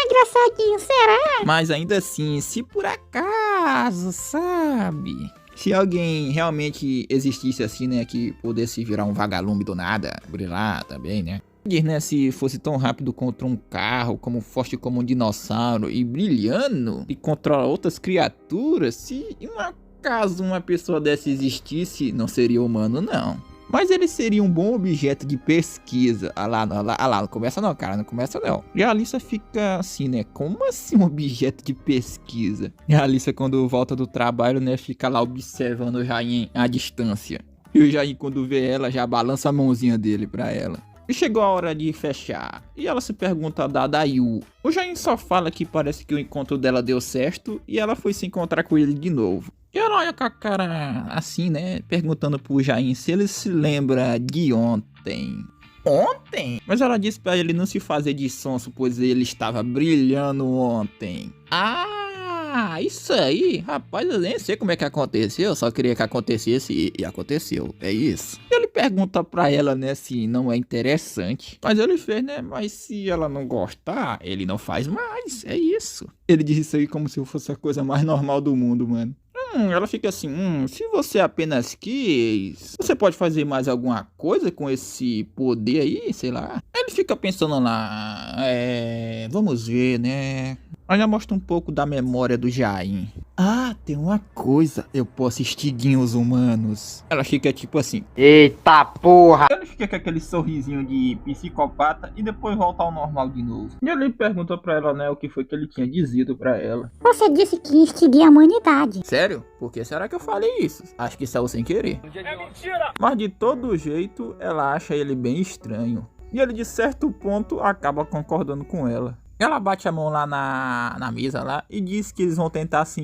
Engraçadinho, será? Mas ainda assim, se por acaso, sabe? Se alguém realmente existisse assim, né, que pudesse virar um vagalume do nada, brilhar também, né? Diz, né, se fosse tão rápido contra um carro, como forte como um dinossauro e brilhando e controla outras criaturas, se em um acaso uma pessoa dessa existisse, não seria humano não. Mas ele seria um bom objeto de pesquisa. Não começa não, cara, não começa não. E a Alissa fica assim, né, como assim um objeto de pesquisa? E a Alissa quando volta do trabalho, né, fica lá observando o Jain à distância. E o Jain quando vê ela, já balança a mãozinha dele pra ela. E chegou a hora de fechar. E ela se pergunta da Dayu. O Jain só fala que parece que o encontro dela deu certo e ela foi se encontrar com ele de novo. E ela olha com a cara assim, né? Perguntando pro Jain se ele se lembra de ontem. Ontem? Mas ela disse pra ele não se fazer de sonso, pois ele estava brilhando ontem. Ah, isso aí, rapaz, eu nem sei como é que aconteceu, eu só queria que acontecesse e aconteceu, é isso. Ele pergunta pra ela, né, se não é interessante, mas ele fez, né, mas se ela não gostar, ele não faz mais, é isso. Ele diz isso aí como se fosse a coisa mais normal do mundo, mano. Ela fica assim, se você apenas quis, você pode fazer mais alguma coisa com esse poder aí, sei lá. Ele fica pensando lá, vamos ver, né. Aí já mostra um pouco da memória do Jain. Ah, tem uma coisa, eu posso extinguir os humanos. Ela fica tipo assim, Eita porra! ele fica com aquele sorrisinho de psicopata e depois volta ao normal de novo. E ele pergunta pra ela, né, o que foi que ele tinha dito pra ela. Você disse que ia extinguir a humanidade. Sério? Por que será que eu falei isso? Acho que saiu sem querer. É mentira! Mas de todo jeito, ela acha ele bem estranho. E ele de certo ponto acaba concordando com ela. Ela bate a mão lá na mesa lá e diz que eles vão tentar se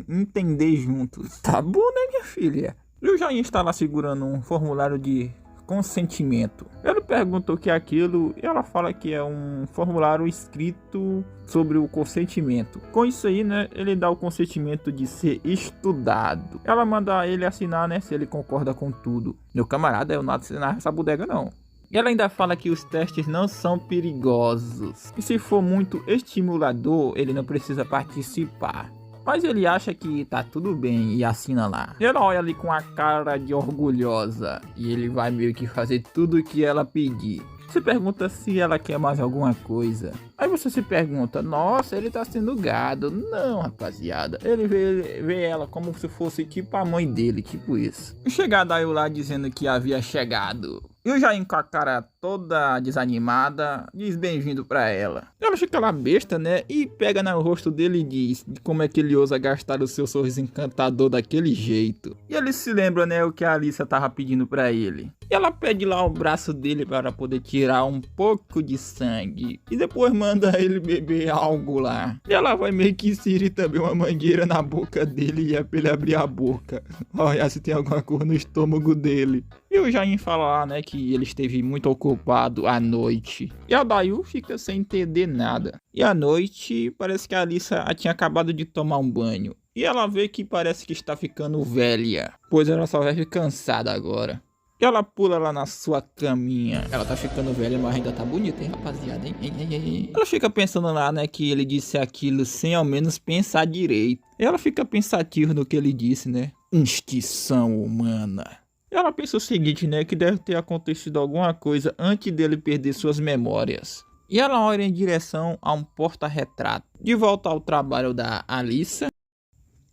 entender juntos. Tá bom, né, minha filha? E o Jain está lá segurando um formulário de consentimento. Ele pergunta o que é aquilo e ela fala que é um formulário escrito sobre o consentimento. Com isso aí, né, ele dá o consentimento de ser estudado. Ela manda ele assinar, né, se ele concorda com tudo. Meu camarada, eu não assinar essa bodega não. E ela ainda fala que os testes não são perigosos. E se for muito estimulador, ele não precisa participar. Mas ele acha que tá tudo bem e assina lá. E ela olha ali com a cara de orgulhosa. E ele vai meio que fazer tudo o que ela pedir. Você pergunta se ela quer mais alguma coisa. Aí você se pergunta, nossa, ele tá sendo gado. Não, rapaziada. Ele vê ela como se fosse tipo a mãe dele, tipo isso. E chega a Dayu lá dizendo que havia chegado. E o Jain com a cara toda desanimada diz bem-vindo pra ela. Ela fica lá besta, né? E pega no rosto dele e diz como é que ele ousa gastar o seu sorriso encantador daquele jeito. E ele se lembra, né, o que a Alissa tava pedindo pra ele. E ela pede lá o braço dele para poder tirar um pouco de sangue. E depois manda ele beber algo lá. E ela vai meio que inserir também uma mangueira na boca dele e é pra ele abrir a boca. Olha se tem alguma coisa no estômago dele. E o Jain fala lá, né, que ele esteve muito ocupado à noite. E a Dayu fica sem entender nada. E à noite, parece que a Alissa tinha acabado de tomar um banho. E ela vê que parece que está ficando velha, pois ela só vive cansada agora. E ela pula lá na sua caminha. Ela tá ficando velha, mas ainda tá bonita, hein, rapaziada, hein? Ela fica pensando lá, né, que ele disse aquilo sem ao menos pensar direito. E ela fica pensativa no que ele disse, né? Extinção humana. E ela pensa o seguinte, né, que deve ter acontecido alguma coisa antes dele perder suas memórias. E ela olha em direção a um porta-retrato. De volta ao trabalho da Alissa,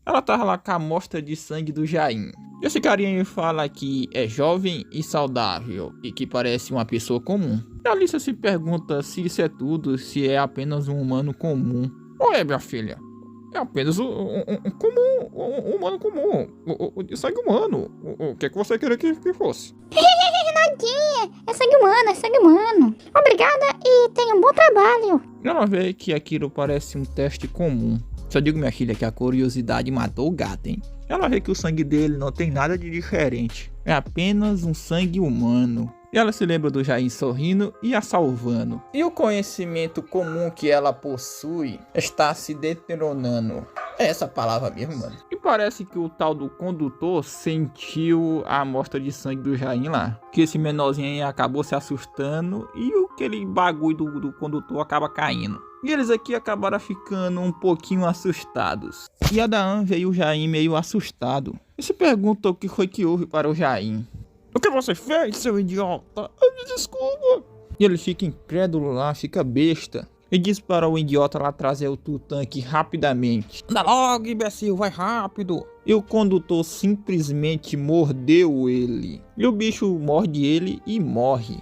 ela tava lá com a amostra de sangue do Jain. Esse carinha fala que é jovem e saudável e que parece uma pessoa comum. E a Alissa se pergunta se isso é tudo, se é apenas um humano comum. Ou é, minha filha? É apenas um humano comum. O sangue humano. O que é que você queria que fosse? Nadinha, é sangue humano, é sangue humano. Obrigada e tenha um bom trabalho. Ela vê que aquilo parece um teste comum. Só digo, minha filha, que a curiosidade matou o gato, hein? Ela vê que o sangue dele não tem nada de diferente. É apenas um sangue humano. E ela se lembra do Jain sorrindo e a salvando. E o conhecimento comum que ela possui está se deteriorando. É essa palavra mesmo, mano. E parece que o tal do condutor sentiu a amostra de sangue do Jain lá. Que esse menorzinho aí acabou se assustando e aquele bagulho do condutor acaba caindo. E eles aqui acabaram ficando um pouquinho assustados. E a Daan veio o Jain meio assustado. E se pergunta o que foi que houve para o Jain. O que você fez, seu idiota? Me desculpa. E ele fica incrédulo lá, fica besta. E diz para o idiota lá trazer o Tutank rapidamente. Anda logo, imbecil, vai rápido. E o condutor simplesmente mordeu ele. E o bicho morde ele e morre.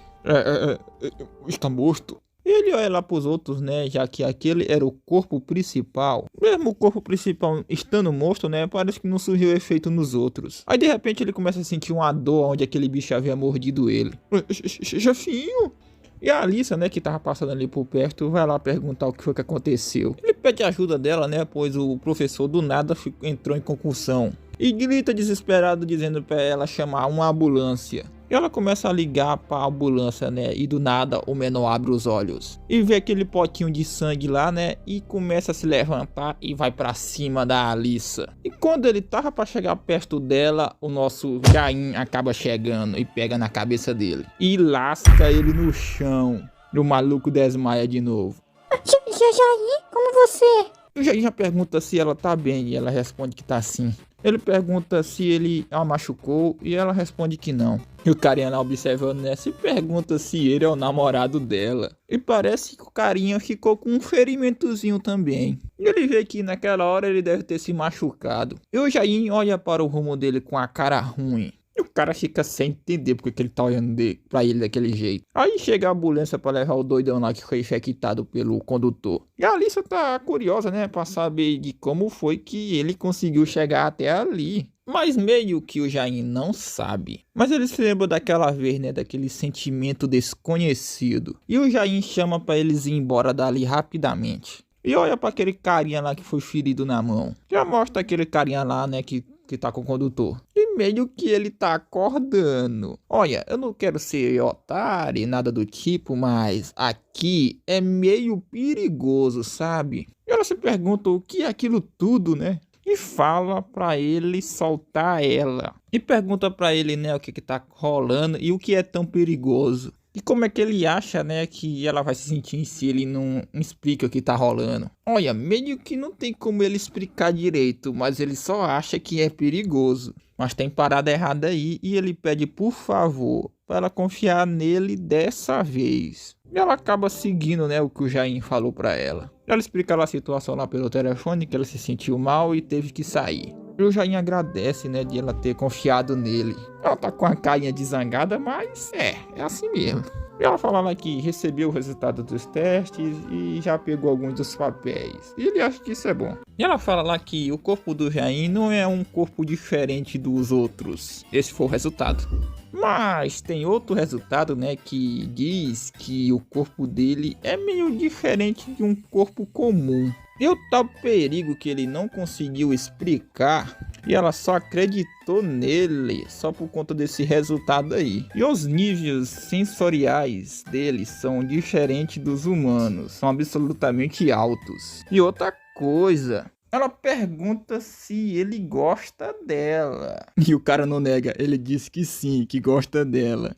Está morto. Ele olha lá pros outros, né, já que aquele era o corpo principal. Mesmo o corpo principal estando morto, né, parece que não surgiu efeito nos outros. Aí de repente ele começa a sentir uma dor onde aquele bicho havia mordido ele. Chefinho! E a Alissa, né, que tava passando ali por perto, vai lá perguntar o que foi que aconteceu. Ele pede ajuda dela, né, pois o professor do nada entrou em concussão. E grita desesperado dizendo pra ela chamar uma ambulância. E ela começa a ligar pra ambulância, né? E do nada o menor abre os olhos e vê aquele potinho de sangue lá, né? E começa a se levantar e vai pra cima da Alissa. E quando ele tava pra chegar perto dela, o nosso Jain acaba chegando e pega na cabeça dele e lasca ele no chão. E o maluco desmaia de novo. Jair, como você? O Jair já pergunta se ela tá bem e ela responde que tá sim. Ele pergunta se ele a machucou e ela responde que não. E o carinha lá observando, né, se pergunta se ele é o namorado dela. E parece que o carinha ficou com um ferimentozinho também. E ele vê que naquela hora ele deve ter se machucado. E o Jair olha para o rumo dele com a cara ruim. E o cara fica sem entender porque que ele tá olhando pra ele daquele jeito. Aí chega a ambulância pra levar o doidão lá que foi infectado pelo condutor. E a Alissa tá curiosa, né, pra saber de como foi que ele conseguiu chegar até ali. Mas meio que o Jair não sabe. Mas ele se lembra daquela vez, né, daquele sentimento desconhecido. E o Jair chama pra eles ir embora dali rapidamente. E olha pra aquele carinha lá que foi ferido na mão. Já mostra aquele carinha lá, né, que tá com o condutor. E meio que ele tá acordando. Olha, eu não quero ser otário e nada do tipo, mas aqui é meio perigoso, sabe? E ela se pergunta o que é aquilo tudo, né? E fala pra ele soltar ela. E pergunta pra ele, né, o que tá rolando e o que é tão perigoso. E como é que ele acha, né, que ela vai se sentir se ele não explica o que tá rolando? Olha, meio que não tem como ele explicar direito, mas ele só acha que é perigoso. Mas tem parada errada aí e ele pede por favor para ela confiar nele dessa vez. E ela acaba seguindo, né, o que o Jair falou para ela. Ela explica lá a situação lá pelo telefone, que ela se sentiu mal e teve que sair. E o Jair agradece, né, de ela ter confiado nele. Ela tá com a carinha de zangada, mas é assim mesmo. E ela fala lá que recebeu o resultado dos testes e já pegou alguns dos papéis. E ele acha que isso é bom. E ela fala lá que o corpo do Jair não é um corpo diferente dos outros. Esse foi o resultado. Mas tem outro resultado, né, que diz que o corpo dele é meio diferente de um corpo comum. E o tal perigo que ele não conseguiu explicar e ela só acreditou nele só por conta desse resultado aí. E os níveis sensoriais dele são diferentes dos humanos, são absolutamente altos. E outra coisa, ela pergunta se ele gosta dela. E o cara não nega, ele diz que sim, que gosta dela.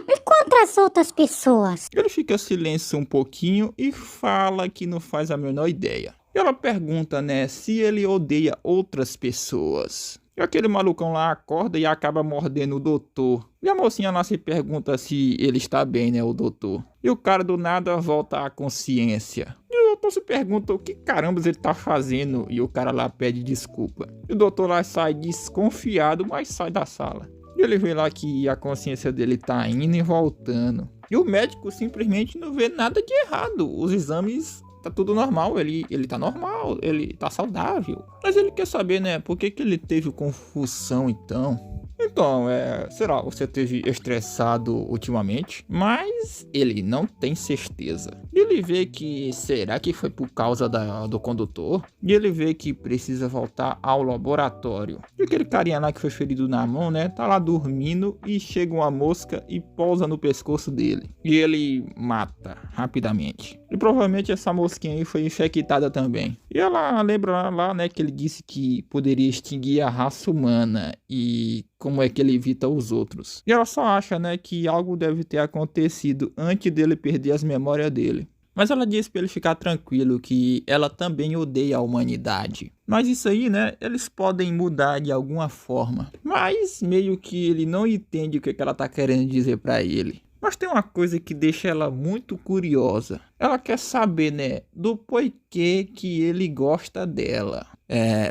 E contra as outras pessoas? Ele fica silêncio um pouquinho e fala que não faz a menor ideia. E ela pergunta, né, se ele odeia outras pessoas. E aquele malucão lá acorda e acaba mordendo o doutor. E a mocinha lá se pergunta se ele está bem, né, o doutor. E o cara do nada volta à consciência. E o doutor se pergunta o que carambas ele tá fazendo. E o cara lá pede desculpa. E o doutor lá sai desconfiado, mas sai da sala. E ele vê lá que a consciência dele tá indo e voltando. E o médico simplesmente não vê nada de errado. Os exames tá tudo normal, ele tá normal, ele tá saudável. Mas ele quer saber, né, por que ele teve confusão então? Então, sei lá, você teve estressado ultimamente, mas ele não tem certeza. Ele vê que, será que foi por causa do condutor? E ele vê que precisa voltar ao laboratório. E aquele carinha lá que foi ferido na mão, né, tá lá dormindo e chega uma mosca e pousa no pescoço dele. E ele mata rapidamente. E provavelmente essa mosquinha aí foi infectada também. E ela lembra lá, né, que ele disse que poderia extinguir a raça humana e como é que ele evita os outros. E ela só acha, né, que algo deve ter acontecido antes dele perder as memórias dele. Mas ela diz pra ele ficar tranquilo que ela também odeia a humanidade. Mas isso aí, né, eles podem mudar de alguma forma. Mas meio que ele não entende o que ela tá querendo dizer pra ele. Mas tem uma coisa que deixa ela muito curiosa. Ela quer saber, né, do porquê que ele gosta dela.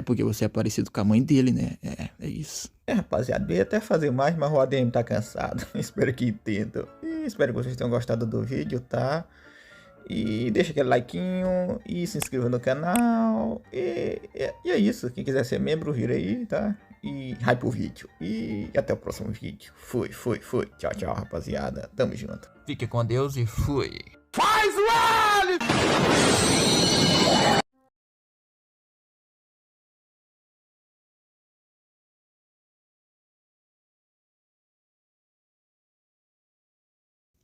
Porque você é parecido com a mãe dele, né? É isso. Rapaziada, eu ia até fazer mais, mas o ADM tá cansado. Espero que entendam. E espero que vocês tenham gostado do vídeo, tá? E deixa aquele likeinho e se inscreva no canal. E é isso. Quem quiser ser membro, vira aí, tá? E hype o vídeo. E até o próximo vídeo. Fui. Tchau, tchau, rapaziada. Tamo junto. Fique com Deus e fui. Faz o L!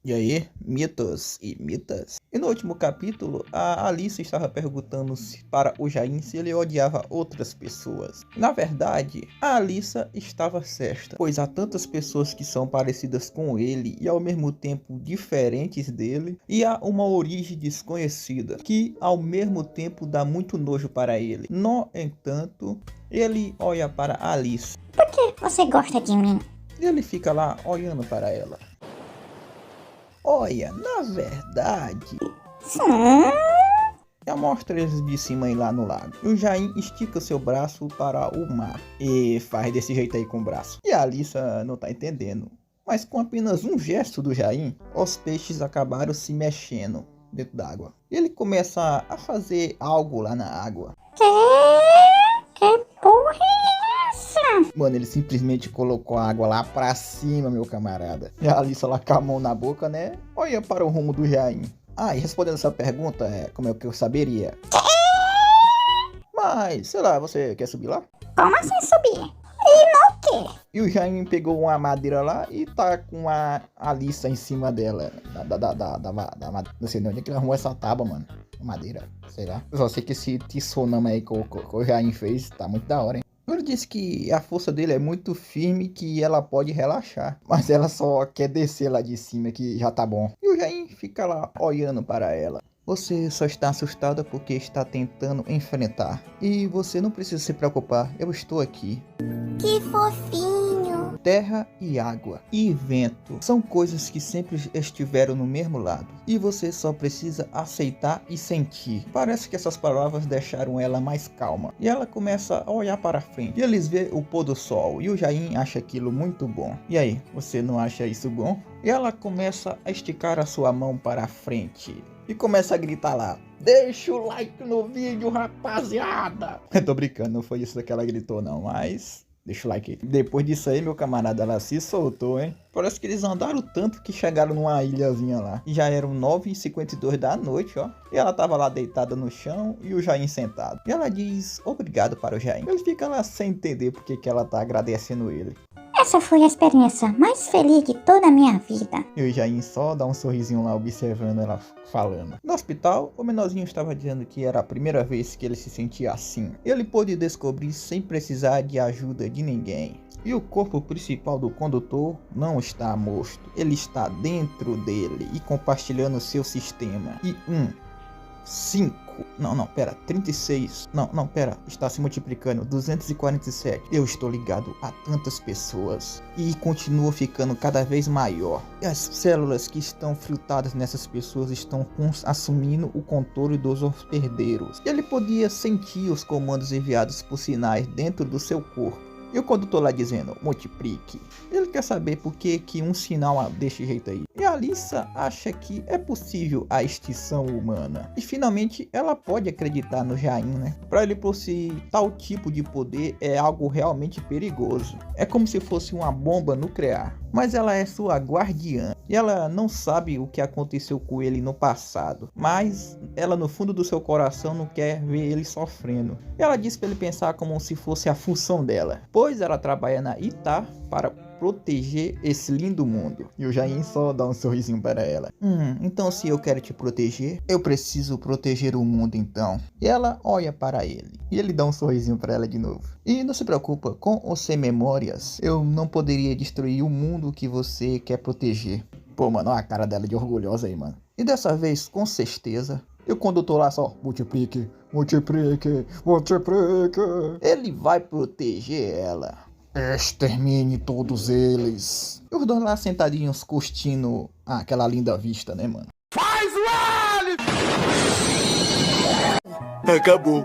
E aí, mitos e mitas? E no último capítulo, a Alice estava perguntando para o Jain se ele odiava outras pessoas. Na verdade, a Alice estava certa, pois há tantas pessoas que são parecidas com ele e ao mesmo tempo diferentes dele, e há uma origem desconhecida que ao mesmo tempo dá muito nojo para ele. No entanto, ele olha para a Alice. Por que você gosta de mim? E ele fica lá olhando para ela. Olha, na verdade... Ela mostra eles de cima aí lá no lago. E o Jain estica seu braço para o mar. E faz desse jeito aí com o braço. E a Alice não tá entendendo. Mas com apenas um gesto do Jain, os peixes acabaram se mexendo dentro d'água. E ele começa a fazer algo lá na água. Que porra é essa? Mano, ele simplesmente colocou a água lá pra cima, meu camarada. E a Alice lá com a mão na boca, né? Olha para o rumo do Jain. Ah, e respondendo essa pergunta, como é que eu saberia? Mas, sei lá, você quer subir lá? Como assim subir? E no quê? E o Jain pegou uma madeira lá e tá com a Alice em cima dela. Não sei de onde é que ele arrumou essa tábua, mano. Madeira, sei lá. Eu só sei que esse tissonama aí que o Jain fez tá muito da hora, hein? Ele disse que a força dele é muito firme, que ela pode relaxar. Mas ela só quer descer lá de cima, que já tá bom. E o Jain fica lá olhando para ela. Você só está assustada porque está tentando enfrentar. E você não precisa se preocupar, eu estou aqui. Que fofinho. Terra e água e vento são coisas que sempre estiveram no mesmo lado. E você só precisa aceitar e sentir. Parece que essas palavras deixaram ela mais calma. E ela começa a olhar para frente. E eles vê o pôr do sol. E o Jain acha aquilo muito bom. E aí, você não acha isso bom? E ela começa a esticar a sua mão para a frente. E começa a gritar lá. Deixa o like no vídeo, rapaziada. Eu tô brincando, não foi isso que ela gritou não, mas... Deixa o like aí. Depois disso aí, meu camarada, ela se soltou, hein? Parece que eles andaram tanto que chegaram numa ilhazinha lá. E já eram 9h52 da noite, ó. E ela tava lá deitada no chão e o Jain sentado. E ela diz obrigado para o Jain. Ele fica lá sem entender porque que ela tá agradecendo ele. Essa foi a experiência mais feliz de toda a minha vida. E o Jain só dá um sorrisinho lá observando ela falando. No hospital, o menorzinho estava dizendo que era a primeira vez que ele se sentia assim. Ele pôde descobrir sem precisar de ajuda de ninguém. E o corpo principal do condutor não está morto. Ele está dentro dele e compartilhando seu sistema. E 36. Está se multiplicando. 247. Eu estou ligado a tantas pessoas. E continua ficando cada vez maior. E as células que estão filtradas nessas pessoas estão assumindo o controle dos hospedeiros. Ele podia sentir os comandos enviados por sinais dentro do seu corpo. E o condutor lá dizendo, multiplique. Ele quer saber por que um sinal desse jeito aí. E a Alice acha que é possível a extinção humana. E finalmente ela pode acreditar no Jain, né? Para ele possuir tal tipo de poder é algo realmente perigoso. É como se fosse uma bomba nuclear. Mas ela é sua guardiã. E ela não sabe o que aconteceu com ele no passado. Mas ela no fundo do seu coração não quer ver ele sofrendo. E ela diz para ele pensar como se fosse a função dela. Pois ela trabalha na Ita para proteger esse lindo mundo. E o Jain só dá um sorrisinho para ela. Então se eu quero te proteger, eu preciso proteger o mundo então. E ela olha para ele. E ele dá um sorrisinho para ela de novo. E não se preocupa, com ou sem memórias, eu não poderia destruir o mundo que você quer proteger. Pô, mano, olha a cara dela de orgulhosa aí, mano. E dessa vez, com certeza, e o condutor lá só, multiplique. Ele vai proteger ela. Extermine todos eles. E os dois lá sentadinhos curtindo aquela linda vista, né, mano? Faz o L! Acabou.